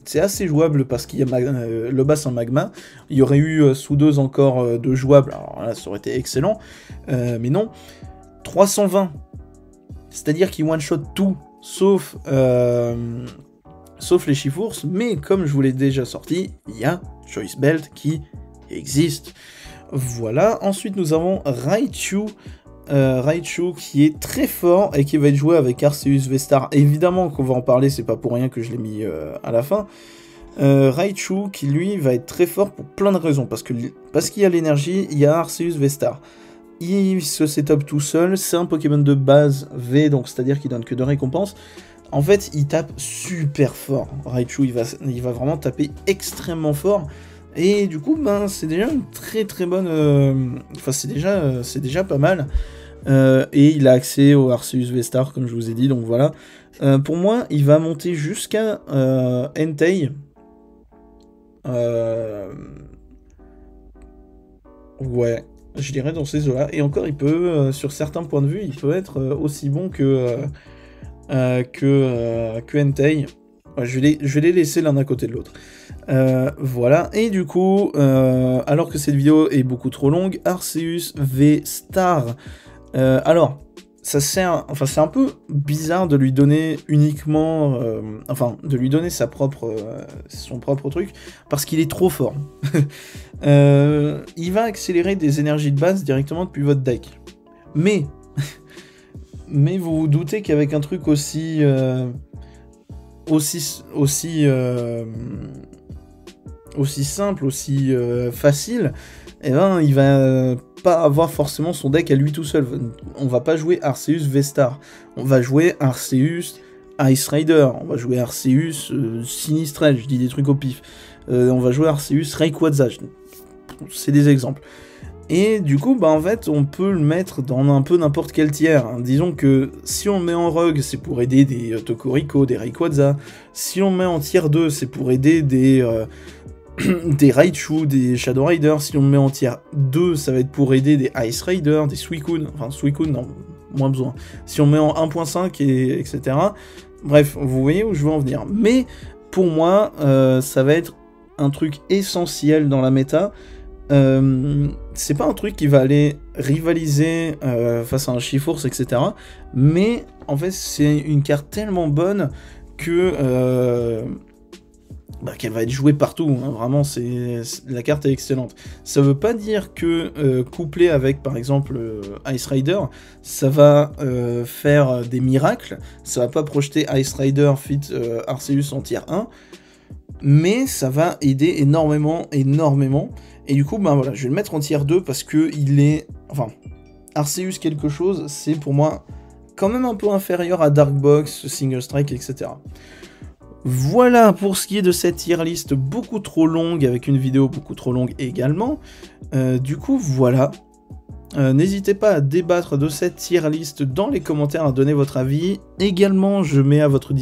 c'est assez jouable, parce qu'il y a le bas en magma. Il y aurait eu sous 2 encore de jouable, alors là, ça aurait été excellent, mais non. 320, c'est-à-dire qu'il one-shot tout, sauf les Chifours, mais comme je vous l'ai déjà sorti, il y a Choice Belt qui existe. Voilà, ensuite nous avons Raichu, qui est très fort et qui va être joué avec Arceus Vestar. Évidemment qu'on va en parler, c'est pas pour rien que je l'ai mis à la fin. Raichu qui lui va être très fort pour plein de raisons, parce qu'il y a l'énergie, il y a Arceus Vestar. Il se setup tout seul, c'est un Pokémon de base V, donc c'est-à-dire qu'il donne que 2 récompenses. En fait, il tape super fort. Raichu, il va vraiment taper extrêmement fort. Et du coup, c'est déjà une très très bonne... Enfin, c'est déjà pas mal. Et il a accès au Arceus V-Star, comme je vous ai dit, donc voilà. Pour moi, il va monter jusqu'à Entei. Ouais, je dirais dans ces eaux-là. Et encore, il peut, sur certains points de vue, il peut être aussi bon que Entei. Ouais, je vais les laisser l'un à côté de l'autre. Voilà, et du coup, alors que cette vidéo est beaucoup trop longue, Arceus V-Star. Alors, c'est un peu bizarre de lui donner uniquement... de lui donner son propre truc, parce qu'il est trop fort. Il va accélérer des énergies de base directement depuis votre deck. Mais vous vous doutez qu'avec un truc aussi simple, aussi facile, eh ben, il va pas avoir forcément son deck à lui tout seul. On va pas jouer Arceus V-Star, on va jouer Arceus Ice Rider, on va jouer Arceus Sinistrel, je dis des trucs au pif, on va jouer Arceus Rayquaza, c'est des exemples. Et du coup, en fait, on peut le mettre dans un peu n'importe quel tiers. Hein. Disons que si on le met en rogue, c'est pour aider des Tokoriko, des Rayquaza. Si on le met en tier 2, c'est pour aider des Raichu, des Shadow Rider. Si on le met en tier 2, ça va être pour aider des Ice Rider, des Suicune. Enfin, Suicune, non, moins besoin. Si on le met en 1.5, etc. Bref, vous voyez où je veux en venir. Mais, pour moi, ça va être un truc essentiel dans la méta. C'est pas un truc qui va aller rivaliser face à un Chifours, etc. Mais en fait, c'est une carte tellement bonne que qu'elle va être jouée partout. Hein. Vraiment, la carte est excellente. Ça veut pas dire que couplé avec, par exemple, Ice Rider, ça va faire des miracles. Ça va pas projeter Ice Rider fit Arceus en tier 1. Mais ça va aider énormément. Et du coup, voilà, je vais le mettre en tier 2 parce que il est... Enfin, Arceus quelque chose, c'est pour moi quand même un peu inférieur à Darkbox, Single Strike, etc. Voilà pour ce qui est de cette tier list beaucoup trop longue, avec une vidéo beaucoup trop longue également. Du coup, voilà. N'hésitez pas à débattre de cette tier list dans les commentaires, à donner votre avis. Également, je mets à votre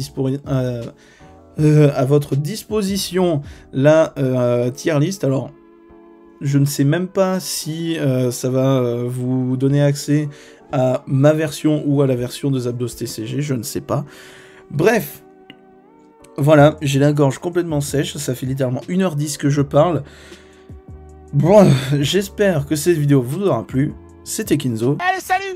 disposition la tier list. Alors, je ne sais même pas si ça va vous donner accès à ma version ou à la version de Zapdos TCG, je ne sais pas. Bref, voilà, j'ai la gorge complètement sèche, ça fait littéralement 1h10 que je parle. Bon, j'espère que cette vidéo vous aura plu. C'était Kinzo. Allez, salut!